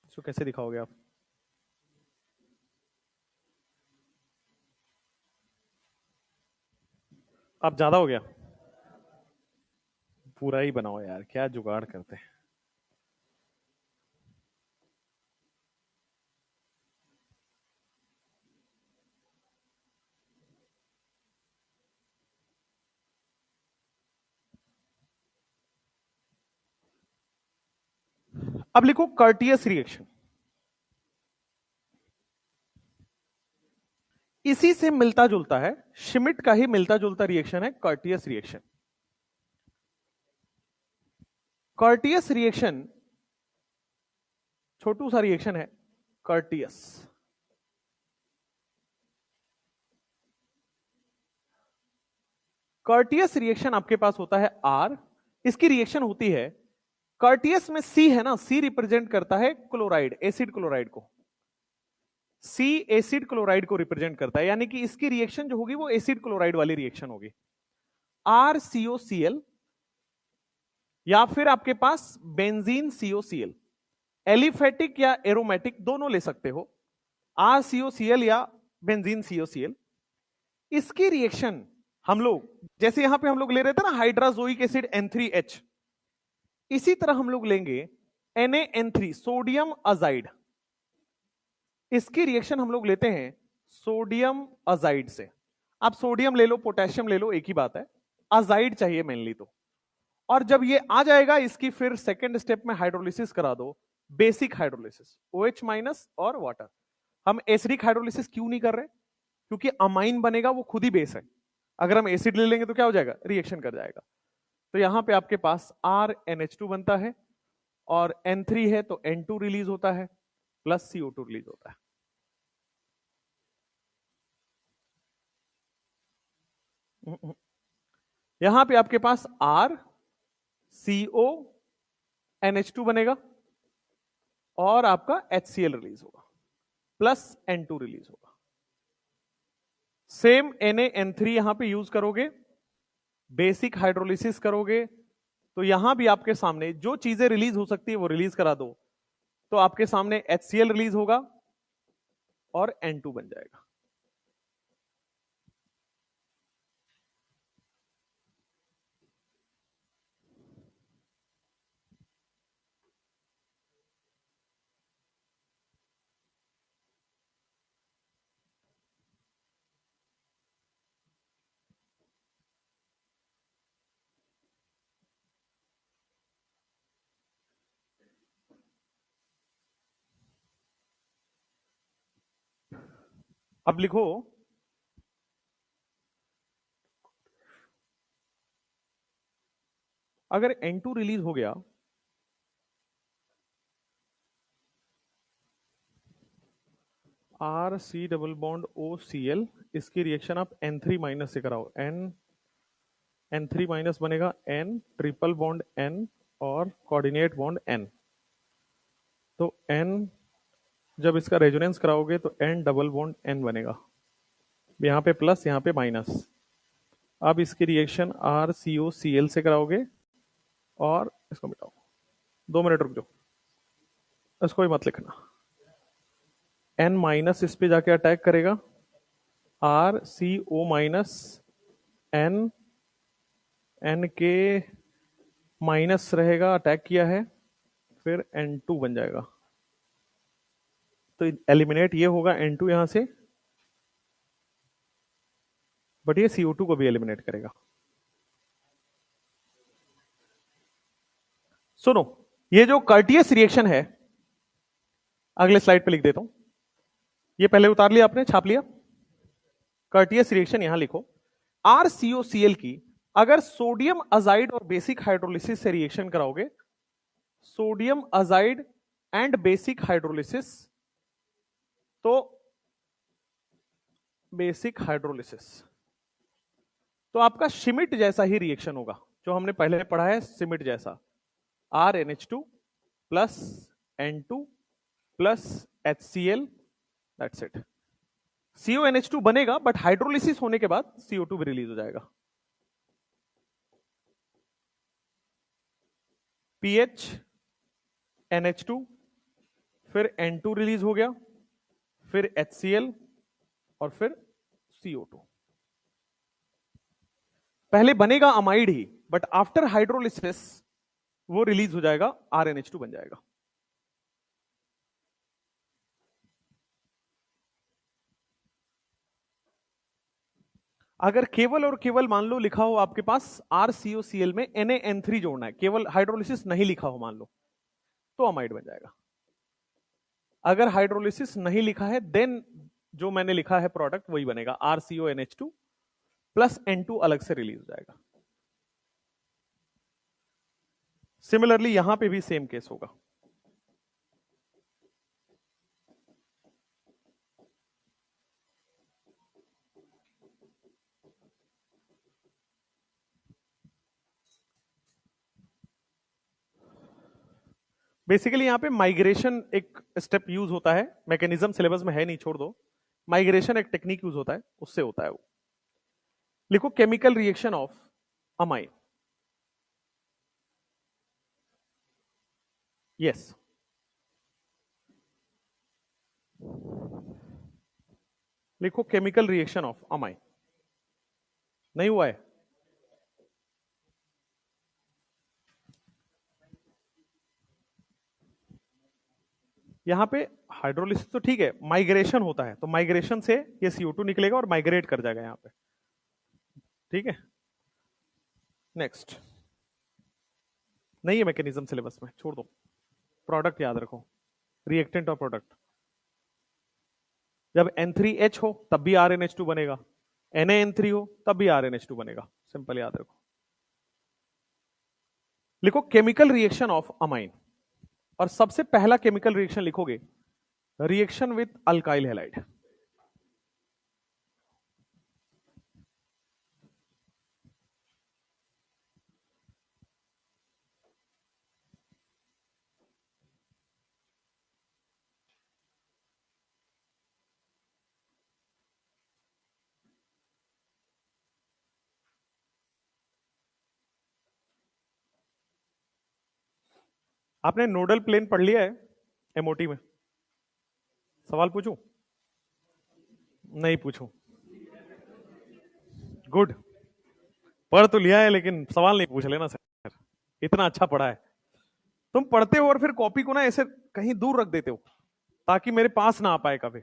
इसको कैसे दिखाओगे आप? अब ज्यादा हो गया? पूरा ही बनाओ यार, क्या जुगाड़ करते हैं। अब लिखो कर्टियस रिएक्शन। इसी से मिलता जुलता है, श्मिट का ही मिलता जुलता रिएक्शन है कर्टियस रिएक्शन। कर्टियस रिएक्शन छोटू सा रिएक्शन है कर्टियस। कर्टियस रिएक्शन आपके पास होता है आर, इसकी रिएक्शन होती है कर्टियस में सी है ना, सी रिप्रेजेंट करता है क्लोराइड, एसिड क्लोराइड को, सी एसिड क्लोराइड को रिप्रेजेंट करता है, यानी कि इसकी रिएक्शन जो होगी वो एसिड क्लोराइड वाली रिएक्शन होगी। आर COCl या फिर आपके पास बेंजीन COCl, एलिफेटिक या एरोमेटिक दोनों ले सकते हो, आर COCl या बेंजीन COCl। इसकी रिएक्शन हम लोग जैसे यहां पे हम लोग ले रहे थे ना हाइड्राजोइक एसिड N3H, इसी तरह हम लोग लेंगे NaN3 सोडियम अजाइड, इसकी रिएक्शन हम लोग लेते हैं सोडियम अजाइड से। आप सोडियम ले लो पोटेशियम ले लो एक ही बात है, अजाइड चाहिए मेनली तो। और जब ये आ जाएगा इसकी फिर सेकेंड स्टेप में हाइड्रोलिसिस करा दो, बेसिक हाइड्रोलिसिस OH- और वाटर। हम एसिडिक हाइड्रोलिसिस क्यों नहीं कर रहे? क्योंकि अमाइन बनेगा वो खुद ही बेस है, अगर हम एसिड ले लेंगे तो क्या हो जाएगा, रिएक्शन कर जाएगा। तो यहां पे आपके पास RNH2 बनता है और N3 है तो N2 रिलीज होता है प्लस CO2 रिलीज होता है। यहां पे आपके पास RCONH2 बनेगा और आपका HCl रिलीज होगा प्लस N2 रिलीज होगा। सेम NaN3 यहां पे यूज करोगे, बेसिक हाइड्रोलिसिस करोगे तो यहां भी आपके सामने जो चीजें रिलीज हो सकती है वो रिलीज करा दो, तो आपके सामने HCl रिलीज होगा और N2 बन जाएगा। अब लिखो अगर N2 रिलीज हो गया RC डबल बॉन्ड OCl, इसकी रिएक्शन आप N3 माइनस से कराओ, N3 माइनस बनेगा N ट्रिपल बॉन्ड N और कोऑर्डिनेट बॉन्ड N, तो N जब इसका रेजोनेंस कराओगे तो N डबल बॉन्ड N बनेगा, यहां पे प्लस यहां पे माइनस। अब इसकी रिएक्शन RCOCl से कराओगे और इसको मिटाओ, 2 मिनट रुक जाओ, इसको भी मत लिखना। N माइनस इस पे जाके अटैक करेगा, RCO माइनस N, N के माइनस रहेगा, अटैक किया है, फिर N2 बन जाएगा, तो एलिमिनेट ये होगा N2 यहां से, बट ये CO2 को भी एलिमिनेट करेगा। सुनो, ये जो कर्टियस रिएक्शन है, अगले स्लाइड पे लिख देता हूं, ये पहले उतार लिया आपने, छाप लिया। कर्टियस रिएक्शन यहां लिखो, RCOCl की अगर सोडियम अजाइड और बेसिक हाइड्रोलिसिस से रिएक्शन कराओगे, sodium azide and basic hydrolysis, तो बेसिक हाइड्रोलिसिस तो आपका श्मिट जैसा ही रिएक्शन होगा जो हमने पहले पढ़ा है, श्मिट जैसा, RNH2 plus N2 plus HCl, that's it. CONH2 बनेगा बट हाइड्रोलिसिस होने के बाद CO2 भी रिलीज हो जाएगा। PH NH2 फिर N2 रिलीज हो गया, फिर HCl और फिर CO2। पहले बनेगा amide he but after hydrolysis वो रिलीज हो जाएगा, RNH2 बन जाएगा। अगर केवल और केवल मान लो लिखा हो आपके पास RCOCl में NaN3 जोड़ना है, केवल हाइड्रोलिसिस नहीं लिखा हो मान लो, तो अमाइड बन जाएगा। अगर हाइड्रोलिसिस नहीं लिखा है देन जो मैंने लिखा है प्रोडक्ट वही बनेगा, RCONH2 प्लस N2 अलग से रिलीज हो जाएगा। सिमिलरली यहां पे भी सेम केस होगा। बेसिकली यहां पे माइग्रेशन एक स्टेप यूज होता है, मैकेनिज्म सिलेबस में है नहीं, छोड़ दो। माइग्रेशन एक टेक्निक यूज होता है, उससे होता है वो। लिखो chemical reaction of amine. Yes, लिखो केमिकल रिएक्शन ऑफ अमाइन। नहीं हुआ है? यहां पे हाइड्रोलिसिस तो ठीक है, माइग्रेशन होता है, तो माइग्रेशन से ये CO2 निकलेगा और माइग्रेट कर जाएगा यहां पे। ठीक है, नेक्स्ट। नहीं है मैकेनिज्म सिलेबस में, छोड़ दो। प्रोडक्ट याद रखो, रिएक्टेंट और प्रोडक्ट। जब N3H हो तब भी RNH2 बनेगा, NaN3 हो तब भी RNH2 बनेगा, सिंपल याद रखो। लिखो केमिकल रिएक्शन ऑफ अमाइन, और सबसे पहला केमिकल रिएक्शन लिखोगे रिएक्शन विथ अल्काइल हैलाइड। आपने नोडल प्लेन पढ़ लिया है एमओटी में? सवाल पूछूं? नहीं पूछूं? गुड, पढ़ तो लिया है लेकिन सवाल नहीं पूछ लेना सर, इतना अच्छा पढ़ा है। तुम पढ़ते हो और फिर कॉपी को ना ऐसे कहीं दूर रख देते हो ताकि मेरे पास ना आ पाए कभी।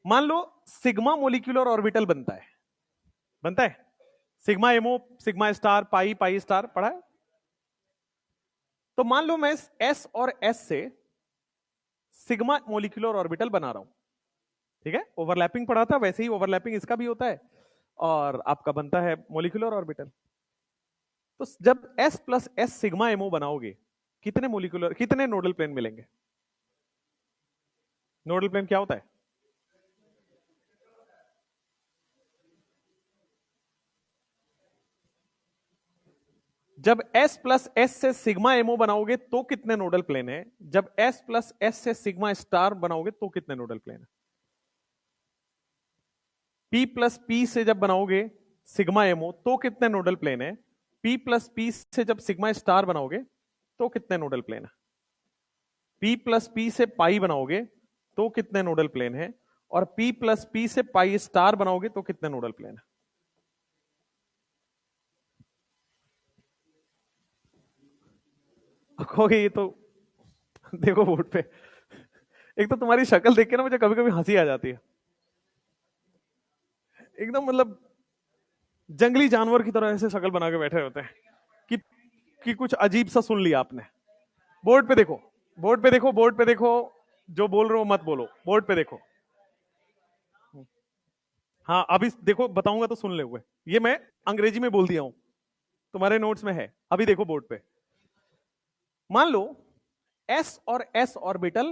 मान लो सिग्मा मोलिक्यूलर ऑर्बिटल बनता है, बनता है सिग्मा एमओ, सिग्मा स्टार, पाई, पाई स्टार, पढ़ा है? तो मान लो मैं एस और एस से सिग्मा मोलिक्यूलर ऑर्बिटल बना रहा हूं, ठीक है? ओवरलैपिंग पढ़ा था, वैसे ही ओवरलैपिंग इसका भी होता है और आपका बनता है मोलिक्यूलर ऑर्बिटल। तो जब S plus S sigma MO बनाओगे, कितने मोलिकुलर, कितने नोडल प्लेन मिलेंगे? नोडल प्लेन क्या होता है? जब S प्लस S से सिग्मा एमओ बनाओगे तो कितने नोडल प्लेन है? जब S प्लस S से सिग्मा स्टार बनाओगे तो कितने नोडल प्लेन है? P प्लस P से जब बनाओगे सिग्मा एमओ तो कितने नोडल प्लेन है? P प्लस P से जब सिग्मा स्टार बनाओगे तो कितने नोडल प्लेन है? P प्लस P से पाई बनाओगे तो कितने नोडल प्लेन है? और P प्लस P से पाई स्टार बनाओगे तो कितने नोडल प्लेन है? कहोगे ये तो देखो बोर्ड पे, एक तो तुम्हारी शक्ल देख के ना मुझे कभी कभी हंसी आ जाती है, एकदम मतलब जंगली जानवर की तरह ऐसे शक्ल बना के बैठे होते हैं कि कुछ अजीब सा सुन लिया आपने। बोर्ड पे देखो, बोर्ड पे देखो, बोर्ड पे देखो, जो बोल रहे हो मत बोलो, बोर्ड पे देखो। हाँ अभी देखो, बताऊंगा तो सुन ले हुए, ये मैं अंग्रेजी में बोल दिया हूं, तुम्हारे नोट्स में है, अभी देखो बोर्ड पे। मान लो S और S ऑर्बिटल,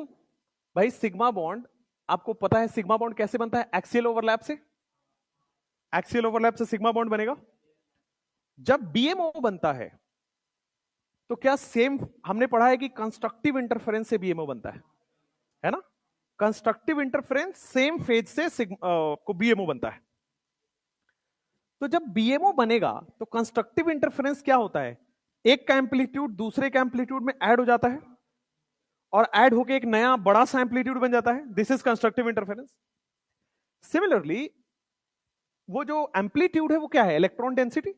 भाई सिग्मा बॉन्ड, आपको पता है सिग्मा बॉन्ड कैसे बनता है? एक्सियल ओवरलैप से, एक्सियल ओवरलैप से सिग्मा बॉन्ड बनेगा। जब BMO बनता है तो क्या सेम हमने पढ़ा है कि कंस्ट्रक्टिव इंटरफेरेंस से BMO बनता है ना? कंस्ट्रक्टिव इंटरफेरेंस सेम फेज से को BMO बनता है। तो जब BMO बनेगा तो कंस्ट्रक्टिव इंटरफेरेंस क्या होता है? एक का एम्पलीट्यूड दूसरे का एम्पलीट्यूड में ऐड हो जाता है और ऐड होके एक नया बड़ा सा एम्पलीट्यूड बन जाता है, this is constructive interference. Similarly वो जो एम्पलीट्यूड है वो क्या है? Electron density.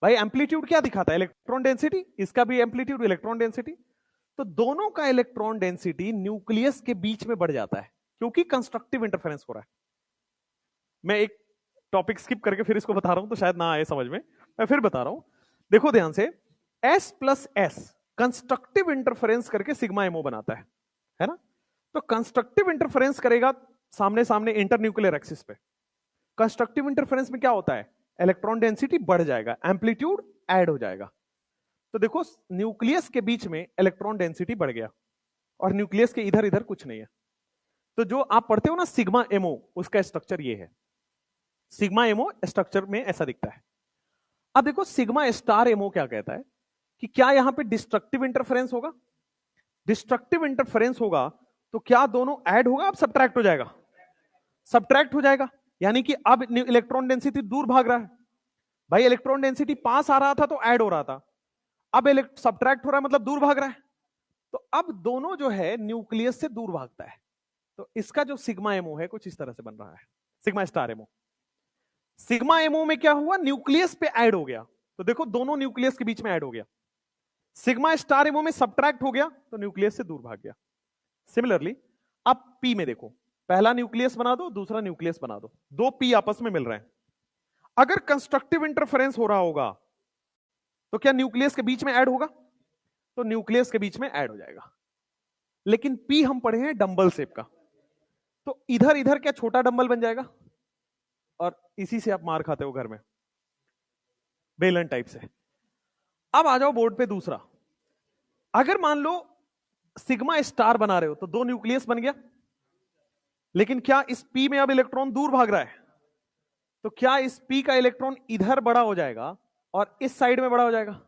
भाई एम्पलीट्यूड क्या दिखाता है? इलेक्ट्रॉन डेंसिटी, इसका भी एम्पलीट्यूड इलेक्ट्रॉन डेंसिटी। तो दोनों का इलेक्ट्रॉन डेंसिटी न्यूक्लियस के बीच में बढ़ जाता है क्योंकि कंस्ट्रक्टिव इंटरफेरेंस हो रहा है। मैं एक टॉपिक स्किप करके फिर इसको बता रहा हूं तो शायद ना आए समझ में, मैं फिर बता रहा हूं, देखो ध्यान से। S plus S constructive interference करके सिग्मा एमओ बनाता है ना। तो कंस्ट्रक्टिव इंटरफेरेंस करेगा सामने सामने इंटरन्यूक्लियर एक्सिस पे। कंस्ट्रक्टिव इंटरफेरेंस में क्या होता है, इलेक्ट्रॉन डेंसिटी बढ़ जाएगा, एम्पलीट्यूड ऐड हो जाएगा। तो देखो न्यूक्लियस के बीच में इलेक्ट्रॉन डेंसिटी बढ़ गया और न्यूक्लियस के इधर इधर कुछ नहीं है। तो जो आप पढ़ते हो ना सिग्मा एमओ, उसका स्ट्रक्चर ये है। सिग्मा एमओ स्ट्रक्चर में ऐसा दिखता है। अब देखो सिग्मा स्टार एमओ क्या कहता है कि क्या यहां पे डिस्ट्रक्टिव इंटरफेरेंस होगा। डिस्ट्रक्टिव इंटरफेरेंस होगा तो क्या दोनों ऐड होगा, अब सब्ट्रैक्ट हो जाएगा, सब्ट्रैक्ट हो जाएगा। यानी कि अब इलेक्ट्रॉन डेंसिटी दूर भाग रहा है। भाई इलेक्ट्रॉन डेंसिटी पास आ रहा था तो ऐड हो रहा था, अब सब्ट्रैक्ट हो रहा है मतलब दूर भाग रहा है। तो अब दोनों जो है न्यूक्लियस से दूर भागता है। तो इसका जो सिग्मा एमओ है कुछ इस तरह से बन रहा है, sigma star MO. Sigma MO में क्या हुआ, न्यूक्लियस पे ऐड हो गया। तो देखो दोनों न्यूक्लियस के बीच में ऐड हो गया। सिग्मा स्टार एमओ में सब्ट्रैक्ट हो गया तो न्यूक्लियस से दूर भाग गया। सिमिलरली अब पी में देखो, पहला न्यूक्लियस बना दो, दूसरा न्यूक्लियस बना दो, दो पी आपस में मिल रहे हैं। अगर कंस्ट्रक्टिव इंटरफेरेंस हो रहा होगा तो क्या न्यूक्लियस के बीच में ऐड होगा, तो न्यूक्लियस के बीच में ऐड हो जाएगा। लेकिन पी हम पढ़े हैं डंबल शेप का, तो इधर इधर क्या छोटा डंबल बन जाएगा और इसी से आप मार खाते हो घर में, बेलन टाइप से। अब आ जाओ बोर्ड पे दूसरा। अगर मान लो सिग्मा स्टार बना रहे हो तो दो न्यूक्लियस बन गया, लेकिन क्या इस पी में अब इलेक्ट्रॉन दूर भाग रहा है, तो क्या इस पी का इलेक्ट्रॉन इधर बड़ा हो जाएगा और इस साइड में बड़ा हो जाएगा,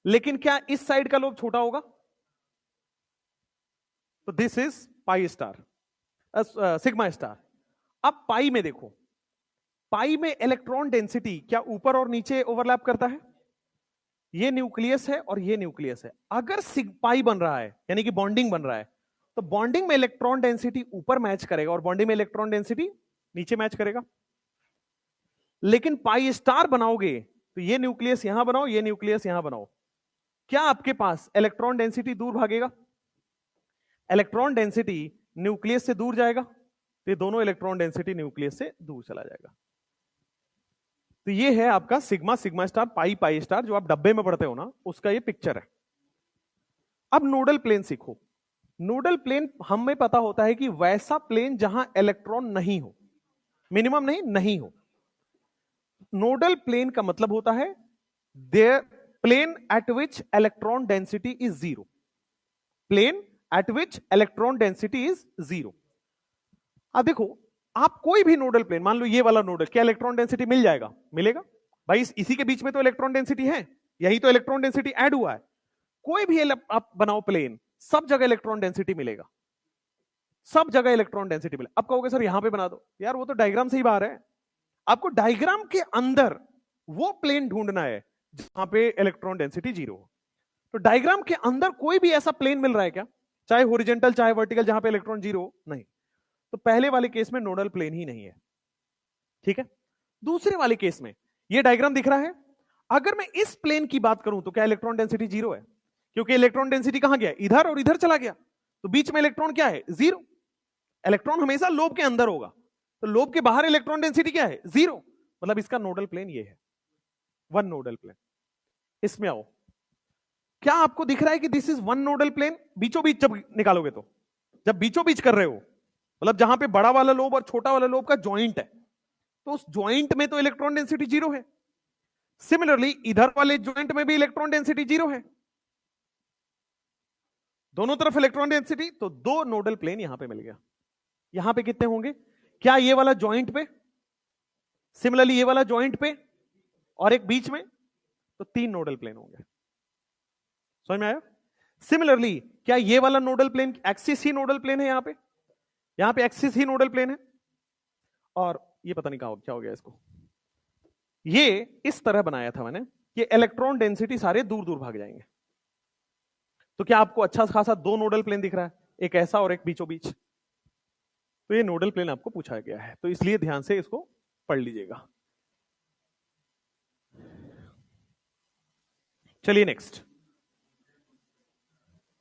लेकिन क्या इस साइड का लोब छोटा होगा। तो this is pi star, sigma star. अब पाई में देखो, पाई में इलेक्ट्रॉन डेंसिटी क्या ऊपर और नीचे ओवरलैप करता है, ये न्यूक्लियस है और ये न्यूक्लियस है। अगर पाई बन रहा है यानी कि बॉन्डिंग बन रहा है, तो बॉन्डिंग में इलेक्ट्रॉन डेंसिटी ऊपर मैच करेगा और बॉन्डिंग में इलेक्ट्रॉन डेंसिटी नीचे मैच करेगा। लेकिन पाई स्टार बनाओगे तो ये न्यूक्लियस यहां बनाओ, ये न्यूक्लियस यहां बनाओ, क्या आपके पास इलेक्ट्रॉन डेंसिटी दूर भागेगा, इलेक्ट्रॉन डेंसिटी न्यूक्लियस से दूर जाएगा, तो ये दोनों इलेक्ट्रॉन डेंसिटी न्यूक्लियस से दूर चला जाएगा। तो ये है आपका सिग्मा, सिग्मा स्टार, पाई, पाई स्टार, जो आप डब्बे में पढ़ते हो ना, उसका ये पिक्चर है। अब नोडल प्लेन सीखो। नोडल प्लेन हमें पता होता है कि वैसा प्लेन जहां इलेक्ट्रॉन नहीं हो, मिनिमम नहीं हो। नोडल प्लेन का मतलब होता है there plane at which electron density is zero, plane at which electron density is zero. अब देखो आप कोई भी नोडल प्लेन, मान लो ये वाला नोडल, क्या इलेक्ट्रॉन डेंसिटी मिल जाएगा, मिलेगा भाई, इसी के बीच में तो इलेक्ट्रॉन डेंसिटी है, यही तो इलेक्ट्रॉन डेंसिटी ऐड हुआ है। कोई भी आप बनाओ प्लेन, सब जगह इलेक्ट्रॉन डेंसिटी मिलेगा, सब जगह इलेक्ट्रॉन डेंसिटी मिलेगा। अब कहोगे सर यहां पे बना दो, यार वो तो डायग्राम से ही बाहर है, आपको डायग्राम के अंदर वो प्लेन ढूंढना है जहां पे इलेक्ट्रॉन डेंसिटी जीरो हो। तो डायग्राम के अंदर कोई भी ऐसा प्लेन मिल रहा है क्या, चाहे हॉरिजॉन्टल चाहे वर्टिकल, जहां पे इलेक्ट्रॉन जीरो हो, नहीं। तो पहले वाले केस में नोडल प्लेन ही नहीं है, ठीक है। दूसरे वाले केस में ये डायग्राम दिख रहा है, अगर मैं इस प्लेन की बात करूं तो क्या इलेक्ट्रॉन डेंसिटी जीरो है, क्योंकि इलेक्ट्रॉन डेंसिटी कहां गया, इधर और इधर चला गया, तो बीच में इलेक्ट्रॉन क्या है, जीरो। इलेक्ट्रॉन हमेशा लोब के अंदर होगा, तो लोब के बाहर इलेक्ट्रॉन डेंसिटी क्या है, जीरो। मतलब इसका नोडल प्लेन ये है, वन नोडल प्लेन। इसमें आओ, क्या आपको दिख रहा है कि this is one nodal plane, बीचों बीच जब निकालोगे तो, जब बीचों बीच कर रहे हो, मतलब जहां पे बड़ा वाला लोब और छोटा वाला लोब का ज्वाइंट है, तो उस ज्वाइंट में तो इलेक्ट्रॉन डेंसिटी जीरो है। सिमिलरली इधर वाले ज्वाइंट में भी इलेक्ट्रॉन डेंसिटी जीरो है, दोनों तरफ इलेक्ट्रॉन डेंसिटी, तो दो नोडल प्लेन यहां पे मिल गया। यहां पे कितने होंगे, क्या ये वाला ज्वाइंट पे, सिमिलरली ये वाला ज्वाइंट पे, और एक बीच में, तो तीन नोडल प्लेन होंगे। समझ में आया। सिमिलरली क्या ये वाला नोडल प्लेन एक्सिस ही नोडल प्लेन है, यहां पे एक्सिस ही नोडल प्लेन है, और ये पता नहीं क्या हो गया इसको, ये इस तरह बनाया था मैंने कि इलेक्ट्रॉन डेंसिटी सारे दूर दूर भाग जाएंगे। तो क्या आपको अच्छा खासा दो नोडल प्लेन दिख रहा है, एक ऐसा और एक बीचों बीच, तो ये नोडल प्लेन आपको पूछा गया है, तो इसलिए ध्यान से इसको पढ़ लीजिएगा। चलिए नेक्स्ट,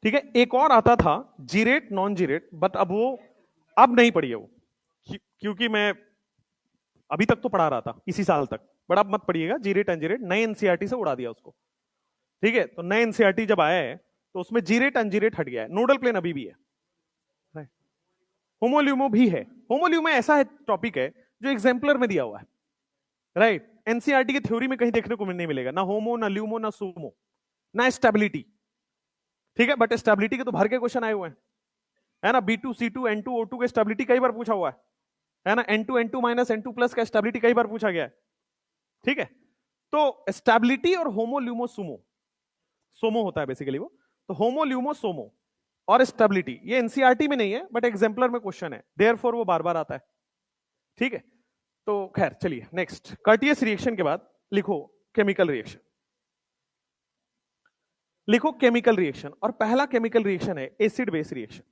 ठीक है। एक और आता था जीरेट नॉन जीरेट, बट अब नहीं पढ़िए वो, क्योंकि मैं अभी तक तो पढ़ा रहा था इसी साल तक, बट अब मत पढ़िएगा। जीरेट एंड जीरेट नए एनसीईआरटी से उड़ा दिया उसको। ठीक है, तो नए एनसीईआरटी जब आया है तो उसमें जी रेट अनजी रेट हट गया है, नोडल प्लेन अभी भी है, होमोल्यूमो भी है। होमोल्यूमो ऐसा है टॉपिक है जो एग्जाम्पलर में दिया हुआ है, राइट। एनसीईआरटी की थ्योरी में कहीं देखने को नहीं मिलेगा, ना होमो ना ल्यूमो ना सूमो ना स्टेबिलिटी, ठीक है। बट स्टेबिलिटी के तो भर के क्वेश्चन आए हुए हैं, है ना। B2 C2 N2 O2 का स्टेबिलिटी कई बार पूछा हुआ है ना। N2 N2 minus N2 plus का स्टेबिलिटी कई बार पूछा गया है, ठीक है। तो स्टेबिलिटी और होमोल्यूमो सुमो, सोमो होता है बेसिकली वो, तो होमोल्यूमो सोमो और स्टेबिलिटी ये एनसीईआरटी में नहीं है बट एग्जाम्पलर में क्वेश्चन है, देयरफॉर वो बार बार आता है, ठीक है। तो खैर चलिए नेक्स्ट, कर्टियस रिएक्शन के बाद लिखो केमिकल रिएक्शन। लिखो केमिकल रिएक्शन, और पहला केमिकल रिएक्शन है एसिड बेस रिएक्शन।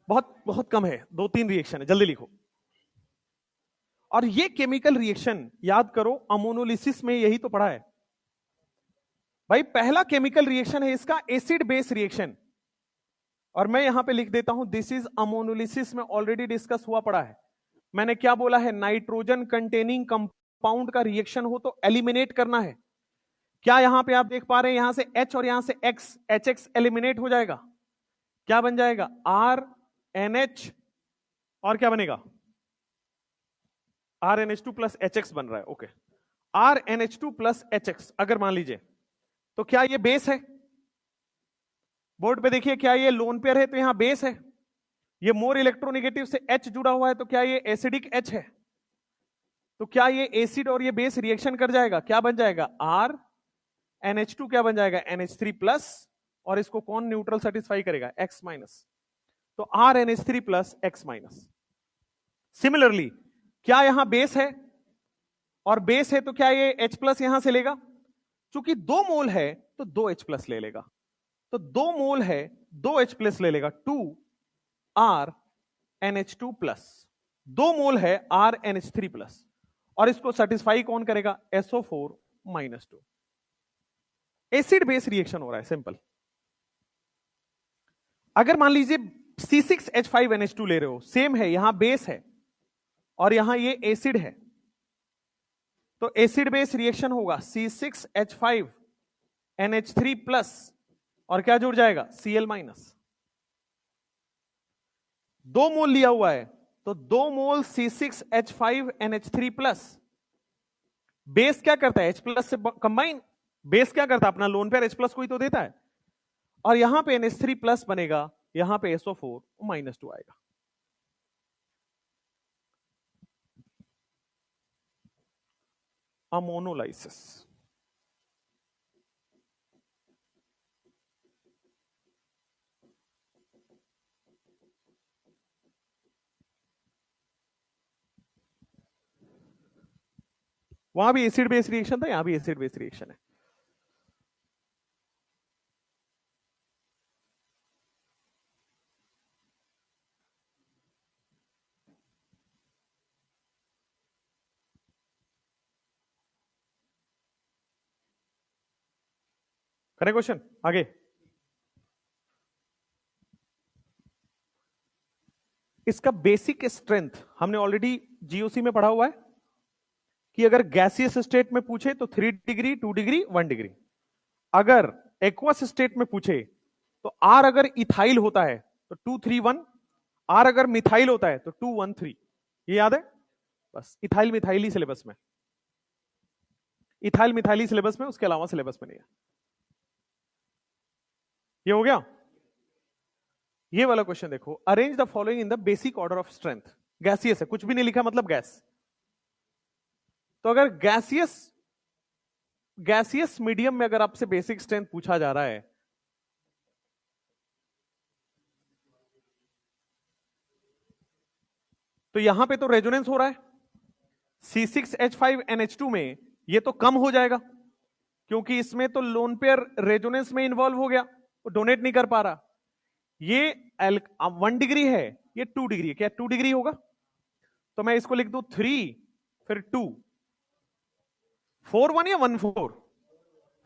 बहुत बहुत कम है, 2-3 रिएक्शन है, जल्दी लिखो। और ये केमिकल रिएक्शन याद करो, अमोनोलिसिस में यही तो पढ़ा है भाई। पहला केमिकल रिएक्शन है इसका एसिड बेस रिएक्शन, और मैं यहां पे लिख देता हूं दिस इज अमोनोलिसिस में ऑलरेडी डिस्कस हुआ पड़ा है। मैंने क्या बोला है, नाइट्रोजन कंटेनिंग कंपाउंड का रिएक्शन हो तो एलिमिनेट करना है। क्या यहां पे आप देख पा रहे हैं, यहां से H और यहां से X, HX एलिमिनेट हो जाएगा, क्या बन जाएगा RNH, और क्या बनेगा RNH2 प्लस HX बन रहा है, ओके। RNH2 प्लस HX अगर मान लीजिए, तो क्या ये बेस है? बोर्ड पे देखिए, क्या ये लोन पेयर है तो यहां बेस है। ये मोर इलेक्ट्रोनेगेटिव से H जुड़ा हुआ है तो क्या ये एसिडिक H है? तो क्या ये एसिड और ये बेस रिएक्शन कर जाएगा, क्या बन जाएगा RNH2, क्या बन जाएगा NH3 प्लस, और इसको कौन न्यूट्रल सेटिस्फाई करेगा X माइनस, तो RNH3 plus X minus. Similarly क्या यहां बेस है, और बेस है तो क्या ये H प्लस यहां से लेगा, चूंकि 2 मोल है तो 2H प्लस ले लेगा, तो 2 मोल है 2H प्लस ले लेगा, 2RNH2 प्लस, 2 मोल है RNH3 प्लस, और इसको सेटिस्फाई कौन करेगा SO4 minus 2। Acid base reaction हो रहा है, सिंपल। अगर मान लीजिए C6H5NH2 ले रहे हो, सेम है, यहां बेस है और यहां ये एसिड है, तो एसिड बेस रिएक्शन होगा C6H5NH3 प्लस, और क्या जुड़ जाएगा Cl माइनस। 2 मोल लिया हुआ है तो 2 मोल C6H5NH3 प्लस, बेस क्या करता है H प्लस से कंबाइन, बेस क्या करता है अपना लोन पेयर H प्लस को ही तो देता है, और यहां पे NH3 प्लस बनेगा, यहां पे SO4 माइनस 2 आएगा। अमोनोलाइसिस, वहां भी एसिड बेस रिएक्शन था, यहां भी एसिड बेस रिएक्शन है। करें क्वेश्चन आगे। इसका बेसिक स्ट्रेंथ हमने ऑलरेडी जीओसी में पढ़ा हुआ है कि अगर गैसियस स्टेट में पूछे तो 3 डिग्री 2 डिग्री 1 डिग्री, अगर एक्वस स्टेट में पूछे तो R अगर इथाइल होता है तो 231, R अगर मिथाइल होता है तो 213। ये याद है बस, इथाइल मिथाइली सिलेबस में, इथाइल मिथाइली सिलेबस में, उसके अलावा सिलेबस में नहीं है। ये हो गया। ये वाला क्वेश्चन देखो, arrange the following in the basic order of strength. Gaseous है, कुछ भी नहीं लिखा मतलब गैस, तो अगर गैसियस मीडियम में अगर आपसे बेसिक स्ट्रेंथ पूछा जा रहा है, तो यहां पे तो रेजोनेंस हो रहा है, C6H5NH2 में ये तो कम हो जाएगा क्योंकि इसमें तो लोन पेयर रेजोनेंस में इन्वॉल्व हो गया, वो डोनेट नहीं कर पा रहा। ये 1 डिग्री है, ये 2 डिग्री है, क्या 2 डिग्री होगा, तो मैं इसको लिख दूं 3 फिर 2, 4-1 या 1-4,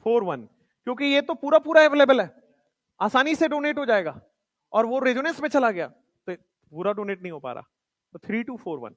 4-1, क्योंकि ये तो पूरा पूरा अवेलेबल है, आसानी से डोनेट हो जाएगा, और वो रेजोनेंस में चला गया तो पूरा डोनेट नहीं हो पा रहा, तो 3-2-4-1।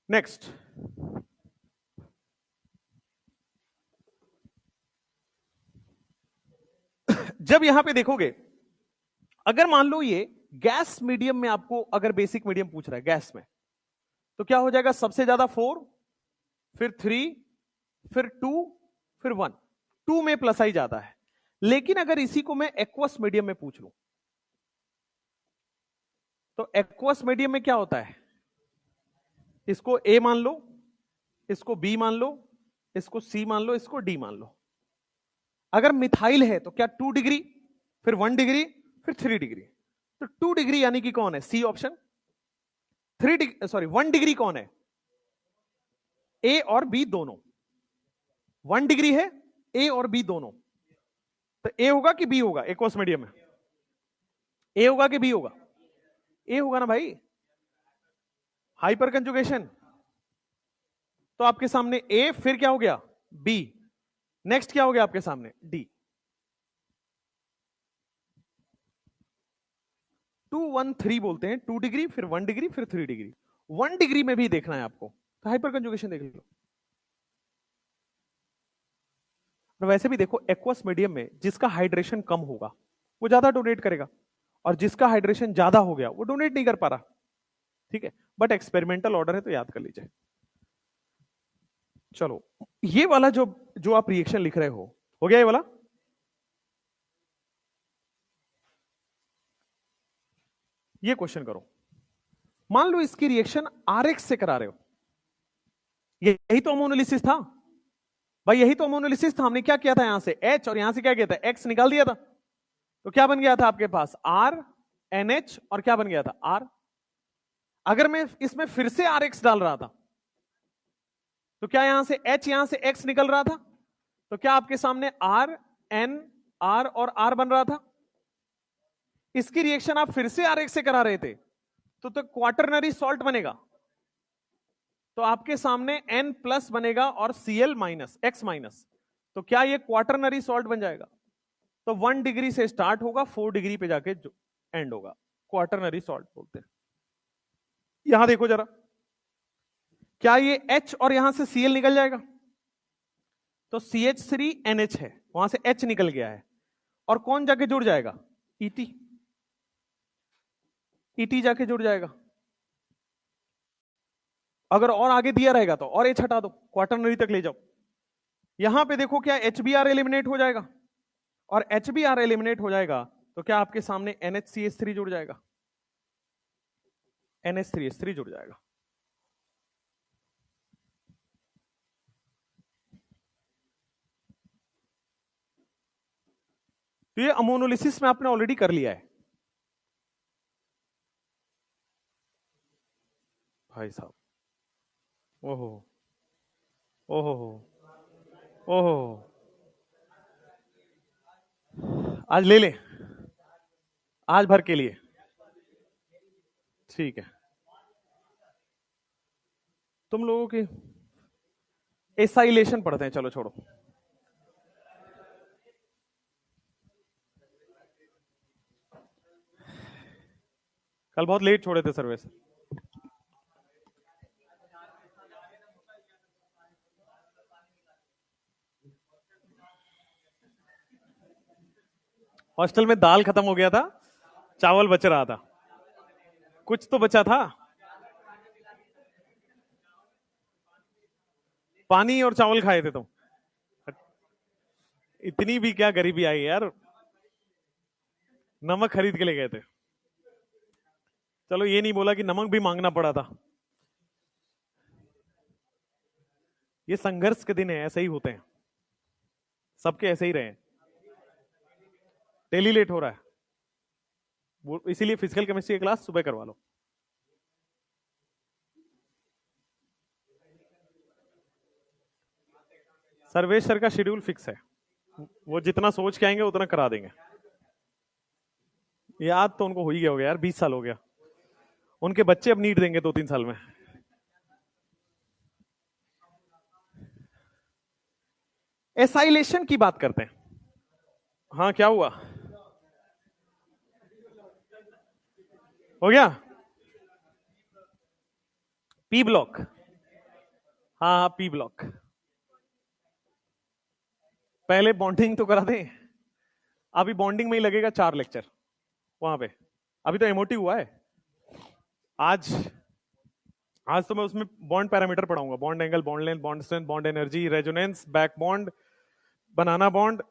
नेक्स्ट, जब यहां पे देखोगे, अगर मान लो ये गैस मीडियम में आपको अगर बेसिक मीडियम पूछ रहा है गैस में, तो क्या हो जाएगा? सबसे ज्यादा 4, फिर 3, फिर 2, फिर 1। 2 में प्लस आई जाता है। लेकिन अगर इसी को मैं एक्वस मीडियम में पूछ लूं, तो एक्वस मीडियम में क्या होता है? इसको ए मान लो, इसको बी मान लो, इसको सी मान लो, इसको डी मान लो। अगर मिथाइल है तो क्या 2 डिग्री, फिर 1 डिग्री, फिर 3 डिग्री। तो 2 डिग्री यानी कि कौन है? C option. 3 degree, sorry 1 degree कौन है? ए और बी दोनों। 1 डिग्री है ए और बी दोनों। तो ए होगा कि बी होगा एक्वस मीडियम में? ए होगा कि बी होगा? ए होगा ना भाई, हाइपर कंजुगेशन। तो आपके सामने ए, फिर क्या हो गया? बी। नेक्स्ट क्या हो गया आपके सामने? डी। 2 1 3 बोलते हैं। 2 डिग्री, फिर 1 डिग्री, फिर 3 डिग्री। 1 डिग्री में भी देखना है आपको, तो हाइपर कंजुगेशन देख लो। और वैसे भी देखो, एक्वस मीडियम में जिसका हाइड्रेशन कम होगा वो ज्यादा डोनेट करेगा, और जिसका हाइड्रेशन ज्यादा हो गया वो डोनेट नहीं कर पा रहा। ठीक है, बट एक्सपेरिमेंटल ऑर्डर है तो याद कर लीजिए। चलो, ये वाला जो जो आप रिएक्शन लिख रहे हो गया ये वाला? ये क्वेश्चन करो, मान लो इसकी रिएक्शन आरएक्स से करा रहे हो। यही तो अमोनोलिसिस था भाई, यही तो अमोनोलिसिस था। हमने क्या किया था? यहां से H और यहां से क्या किया था? X निकाल दिया था। तो क्या बन गया था आपके पास? R NH, और क्या बन गया था? R। अगर मैं इसमें फिर से RX डाल रहा था, तो क्या यहां से H, यहां से X निकल रहा था? तो क्या आपके सामने R N R और R बन रहा था? इसकी रिएक्शन आप फिर से RX से करा रहे थे, तो क्वाटरनरी सॉल्ट बनेगा। तो आपके सामने N प्लस बनेगा और Cl माइनस, X माइनस। तो क्या ये क्वाटरनरी सॉल्ट बन जाएगा? तो 1 डिग्री से स्टार्ट होगा, 4 डिग्री पे जाके एंड होगा। क्वाटरनरी सॉल्ट बोलते हैं। यहां देखो जरा, क्या ये H और यहां से Cl निकल जाएगा? तो CH3NH है, वहां से H निकल गया है, और कौन जाके जुड़ जाएगा? ET। ET जाके जुड़ जाएगा। अगर और आगे दिया रहेगा तो और H हटा दो, क्वाटरनरी तक ले जाओ। यहां पे देखो, क्या HBr एलिमिनेट हो जाएगा? और HBr एलिमिनेट हो जाएगा तो क्या आपके सामने NHCH3 जुड़ जाएगा? NH3H3 जुड़ जाएगा। तो ये अमोनोलिसिस में आपने ऑलरेडी कर लिया है भाई साहब। ओहो, ओहो, ओहो, आज ले ले, आज भर के लिए। ठीक है, तुम लोगों की एसाइलेशन पढ़ते हैं, चलो छोड़ो। कल बहुत लेट छोड़े थे सर्विस। हॉस्टल में दाल खत्म हो गया था, चावल बच रहा था, कुछ तो बचा था। पानी और चावल खाए थे तुम। इतनी भी क्या गरीबी आई यार, नमक खरीद के ले गए थे। चलो, ये नहीं बोला कि नमक भी मांगना पड़ा था। ये संघर्ष के दिन है, ऐसे ही होते हैं, सबके ऐसे ही रहे। डेली लेट हो रहा है, इसीलिए फिजिकल केमिस्ट्री की क्लास सुबह करवा लो। सर्वेश सर का शेड्यूल फिक्स है, वो जितना सोच के आएंगे उतना करा देंगे। याद तो उनको हो ही गया होगा यार, 20 साल हो गया। उनके बच्चे अब नीट देंगे 2-3 साल में। एसाइलेशन की बात करते हैं। हाँ क्या हुआ, हो गया पी ब्लॉक। हाँ हाँ पी ब्लॉक। पहले बॉन्डिंग तो करा दें, अभी बॉन्डिंग में ही लगेगा 4 लेक्चर वहां पे। अभी तो एमओटी हुआ है। आज आज तो मैं उसमें बॉन्ड पैरामीटर पढ़ाऊंगा, bond angle, bond length, bond strength, bond energy, resonance, back bond, banana bond,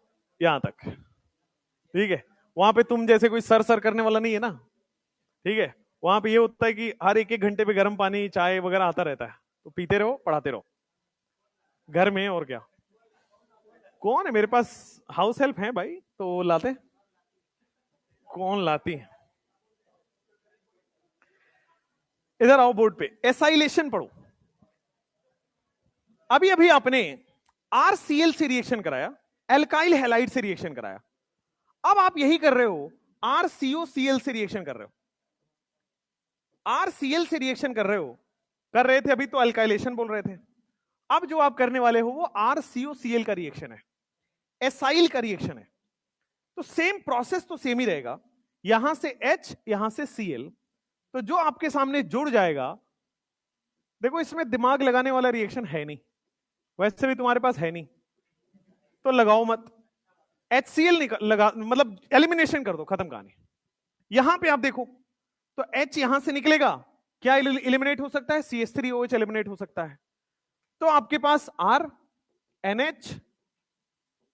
यहां तक। ठीक है, वहां पे तुम जैसे कोई सर सर करने वाला नहीं है ना। ठीक है, वहां पे ये होता है कि हर 1-1 घंटे पे गर्म पानी चाय वगैरह आता रहता है, तो पीते रहो पढ़ाते रहो घर में, और क्या। कौन है मेरे पास, हाउस हेल्प है भाई तो लाते। कौन लाती है। इधर आओ बोर्ड पे, एसाइलेशन पढ़ो। अभी अभी आपने आरसीएल से रिएक्शन कराया, एल्काइल हैलाइड से रिएक्शन कराया, अब आप यही कर रहे हो, आरसीओसीएल से रिएक्शन कर रहे हो। आरसीएल से रिएक्शन कर रहे हो, कर रहे थे अभी तो अल्काइलेशन बोल रहे थे। अब जो आप करने वाले हो वो आरसीओसीएल का रिएक्शन है, एसाइल का रिएक्शन है। तो सेम प्रोसेस तो सेम ही रहेगा, यहां से H यहां से Cl, तो जो आपके सामने जुड़ जाएगा, देखो इसमें दिमाग लगाने वाला रिएक्शन है नहीं, वैसे भी तुम्हारे पास है नहीं, तो लगाओ मत। HCl लगा, मतलब एलिमिनेशन कर दो, खत्म कहानी। यहां पे आप देखो तो H यहां से निकलेगा, क्या एलिमिनेट हो सकता है, CH3OH एलिमिनेट हो सकता है। तो आपके पास R NH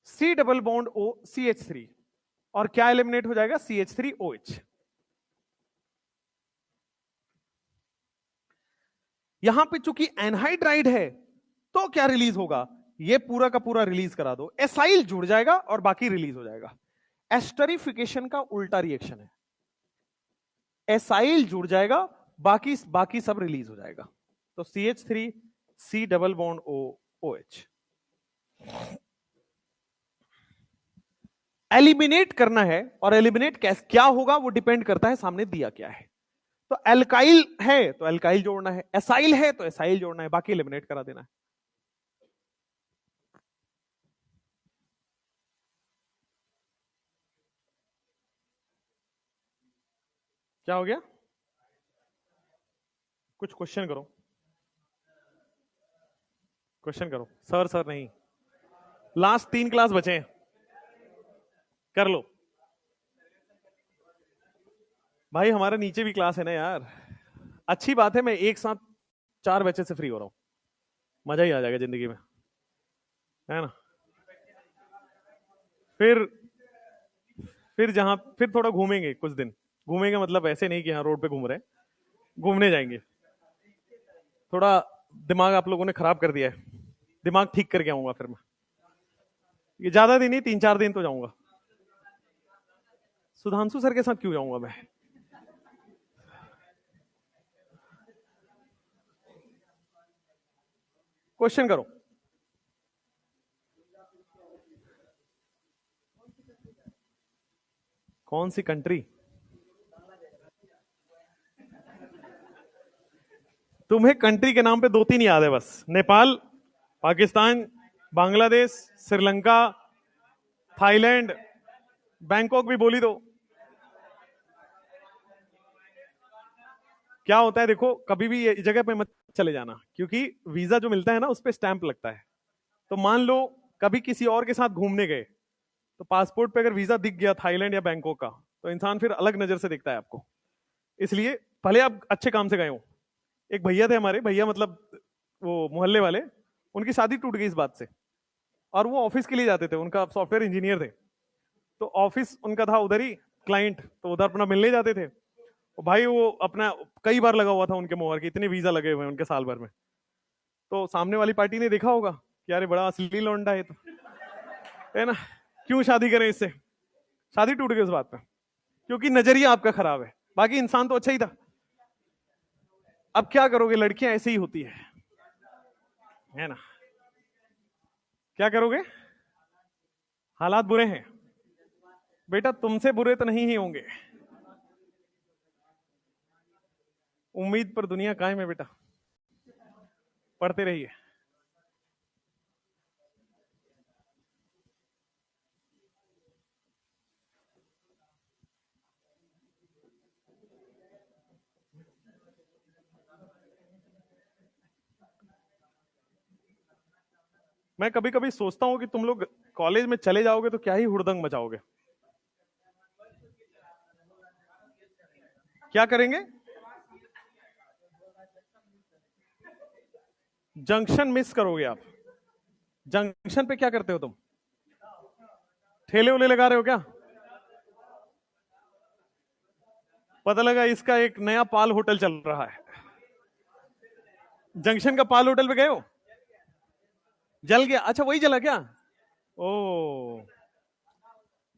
C double bond O CH3, और क्या एलिमिनेट हो जाएगा, CH3OH। यहां पे चूंकि एनहाइड्राइड है तो क्या रिलीज होगा, ये पूरा का पूरा रिलीज करा दो, एसाइल जुड़ जाएगा और बाकी रिलीज हो जाएगा। एस्टरिफिकेशन का उल्टा रिएक्शन है, एसाइल जुड़ जाएगा, बाकी बाकी सब रिलीज हो जाएगा। तो CH3 C double bond O OH। Eliminate करना है, और एलिमिनेट कैसे क्या होगा वो डिपेंड करता है सामने दिया क्या है। तो एल्काइल है तो एल्काइल जोड़ना है, एसाइल है तो एसाइल जोड़ना है, बाकी एलिमिनेट करा देना है। क्या हो गया, कुछ क्वेश्चन करो, क्वेश्चन करो। सर सर नहीं, लास्ट 3 क्लास बचे हैं, कर लो भाई। हमारे नीचे भी क्लास है ना यार, अच्छी बात है, मैं एक साथ 4 बच्चे से फ्री हो रहा हूं, मजा ही आ जाएगा जिंदगी में, है ना। फिर फिर थोड़ा घूमेंगे कुछ दिन, घूमेंगे मतलब ऐसे नहीं कि हाँ रोड पे घूम रहे हैं, घूमने जाएंगे। थोड़ा दिमाग आप लोगों ने खराब कर दिया है, दिमाग ठीक करके आऊंगा फिर मैं। ये ज्यादा दिन नहीं, 3-4 दिन तो जाऊंगा। सुधांशु सर के साथ क्यों जाऊंगा मैं। क्वेश्चन करो। कौन सी कंट्री, तुम्हें कंट्री के नाम पे 2-3 याद है बस, नेपाल, पाकिस्तान, बांग्लादेश, श्रीलंका, थाईलैंड, बैंकॉक भी बोली दो। क्या होता है देखो, कभी भी ये जगह पे मत चले जाना, क्योंकि वीजा जो मिलता है ना उस पर स्टैंप लगता है। तो मान लो कभी किसी और के साथ घूमने गए, तो पासपोर्ट पे अगर वीजा दिख गया थाईलैंड या बैंकॉक का, तो इंसान फिर अलग नजर से देखता है आपको। इसलिए भले आप अच्छे काम से गए हो। एक भैया थे हमारे, भैया मतलब वो मोहल्ले वाले, उनकी शादी टूट गई इस बात से, और वो ऑफिस के लिए जाते थे, उनका सॉफ्टवेयर इंजीनियर थे, तो ऑफिस उनका था उधर ही, क्लाइंट, तो उधर अपना मिलने जाते थे। और भाई वो अपना कई बार लगा हुआ था उनके मोहर के, इतने वीजा लगे हुए हैं उनके साल भर में। तो सामने वाली पार्टी ने देखा होगा कि यार बड़ा असली लौंडा है, तो है ना, क्यों शादी करें इससे। शादी टूट गई उस बात पे, क्योंकि नजरिया आपका खराब है, बाकी इंसान तो अच्छा ही था। अब क्या करोगे, लड़कियां ऐसे ही होती है ना। क्या करोगे? हालात बुरे हैं बेटा, तुमसे बुरे तो नहीं ही होंगे। उम्मीद पर दुनिया कायम है बेटा, पढ़ते रहिए। मैं कभी कभी सोचता हूं कि तुम लोग कॉलेज में चले जाओगे तो क्या ही हुड़दंग मचाओगे। क्या करेंगे? जंक्शन मिस करोगे आप। जंक्शन पे क्या करते हो तुम? ठेले उले लगा रहे हो क्या? पता लगा इसका एक नया पाल होटल चल रहा है। जंक्शन का पाल होटल पे गए हो? जल गया? अच्छा वही जला क्या? ओ,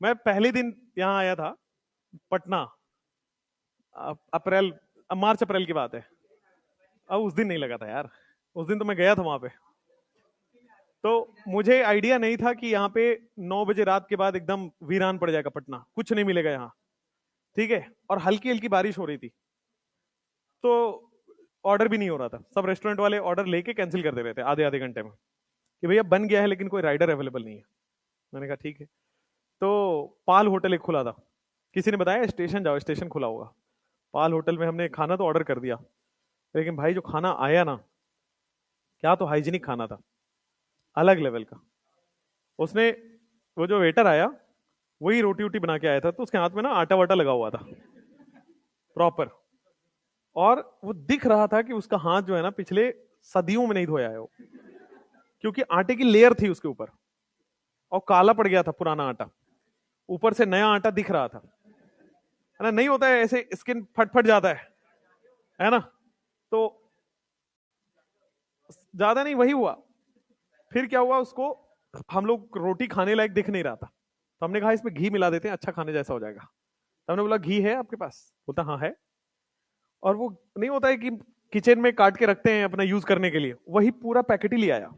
मैं पहले दिन यहां आया था पटना, अप्रैल, मार्च अप्रैल की बात है। अब उस दिन नहीं लगा था यार, उस दिन तो मैं गया था वहां पे। तो मुझे आइडिया नहीं था कि यहाँ पे 9 बजे रात के बाद एकदम वीरान पड़ जाएगा पटना, कुछ नहीं मिलेगा यहाँ। ठीक है, और हल्की हल्की बारिश हो रही थी, तो ऑर्डर भी नहीं हो रहा था। सब रेस्टोरेंट वाले ऑर्डर लेके कैंसिल कर दे रहे थे आधे आधे घंटे में, कि भैया बन गया है लेकिन कोई राइडर अवेलेबल नहीं है। मैंने कहा ठीक है। तो पाल होटल एक खुला था, किसी ने बताया स्टेशन जाओ, स्टेशन खुला होगा। पाल होटल में हमने खाना तो ऑर्डर कर दिया, लेकिन भाई जो खाना आया ना, क्या तो हाइजीनिक खाना था, अलग लेवल का। उसने, वो जो वेटर आया, वही रोटी वोटी बना के आया था, तो उसके हाथ में ना आटा वाटा लगा हुआ था प्रॉपर। और वो दिख रहा था कि उसका हाथ जो है ना पिछले सदियों में नहीं धोया है वो, क्योंकि आटे की लेयर थी उसके ऊपर, और काला पड़ गया था पुराना आटा, ऊपर से नया आटा दिख रहा था। है ना, नहीं होता है ऐसे, स्किन फट फट जाता है ना। तो ज्यादा नहीं वही हुआ। फिर क्या हुआ, उसको हम लोग रोटी खाने लायक दिख नहीं रहा था, तो हमने कहा इसमें घी मिला देते हैं, अच्छा खाने जैसा हो जाएगा। तो हमने बोला घी है आपके पास? बोलता हाँ है। और वो नहीं होता है कि किचन में काट के रखते हैं अपना यूज करने के लिए, वही पूरा पैकेट ही ले आया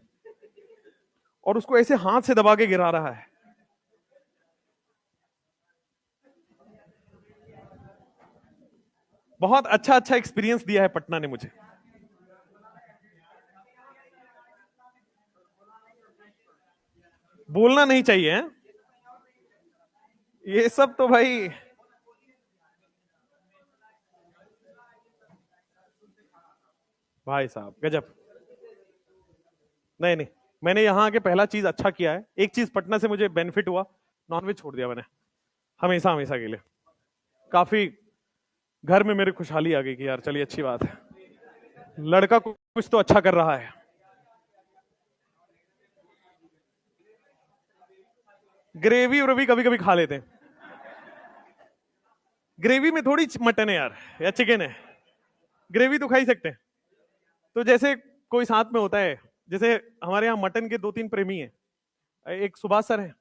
और उसको ऐसे हाथ से दबा के गिरा रहा है। बहुत अच्छा अच्छा एक्सपीरियंस दिया है पटना ने मुझे। बोलना नहीं चाहिए है? ये सब तो भाई, भाई साहब गजब। नहीं नहीं, मैंने यहां आके पहला चीज अच्छा किया है, एक चीज पटना से मुझे बेनिफिट हुआ, नॉनवेज छोड़ दिया मैंने, हमेशा हमेशा के लिए। काफी घर में मेरी खुशहाली आ गई कि यार चलिए अच्छी बात है, लड़का कुछ तो अच्छा कर रहा है। ग्रेवी व्रेवी कभी कभी खा लेते हैं, ग्रेवी में थोड़ी मटन है यार या चिकन है, ग्रेवी तो खा ही सकते हैं। तो जैसे कोई साथ में होता है, जैसे हमारे यहाँ मटन के 2-3 प्रेमी हैं, एक सुभाष सर है,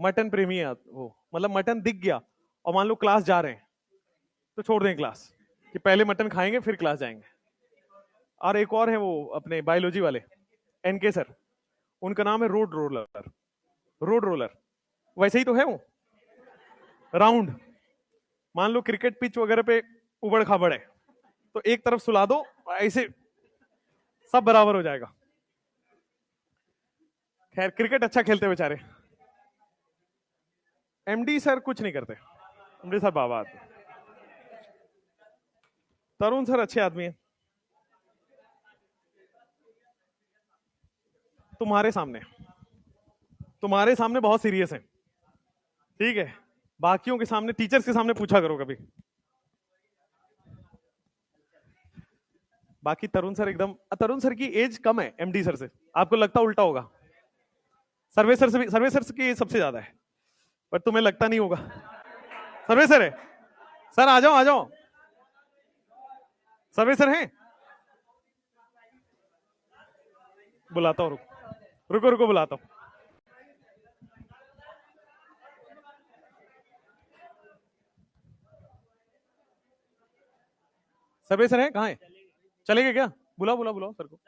मटन प्रेमी है वो, मतलब मटन दिख गया और मान लो क्लास जा रहे हैं तो छोड़ दें क्लास, कि पहले मटन खाएंगे फिर क्लास जाएंगे। और एक और है वो अपने बायोलॉजी वाले, एनके सर, उनका नाम है रोड रोलर। रोड रोलर वैसे ही तो है वो, राउंड। मान लो क्रिकेट पिच वगैरह पे उबड़ खाबड़ है, तो एक तरफ सुला दो, ऐसे सब बराबर हो जाएगा। खैर क्रिकेट अच्छा खेलते बेचारे। एमडी सर कुछ नहीं करते, एमडी सर बाबा आदमी। तरुण सर अच्छे आदमी है, तुम्हारे सामने, तुम्हारे सामने बहुत सीरियस है। ठीक है, बाकियों के सामने, टीचर्स के सामने पूछा करो कभी। बाकी तरुण सर एकदम, तरुण सर की एज कम है एमडी सर से, आपको लगता उल्टा होगा। सर्वे सर से भी, सर्वे सर की सबसे ज्यादा है, पर तुम्हें लगता नहीं होगा। सर्वे सर है, सर आ जाओ आ जाओ, सर्वे सर हैं, बुलाता हूँ, रुको रुको रुको बुलाता हूँ। सर्वे सर है, कहाँ है? चले गए क्या? बुलाओ बुलाओ बुलाओ सर को।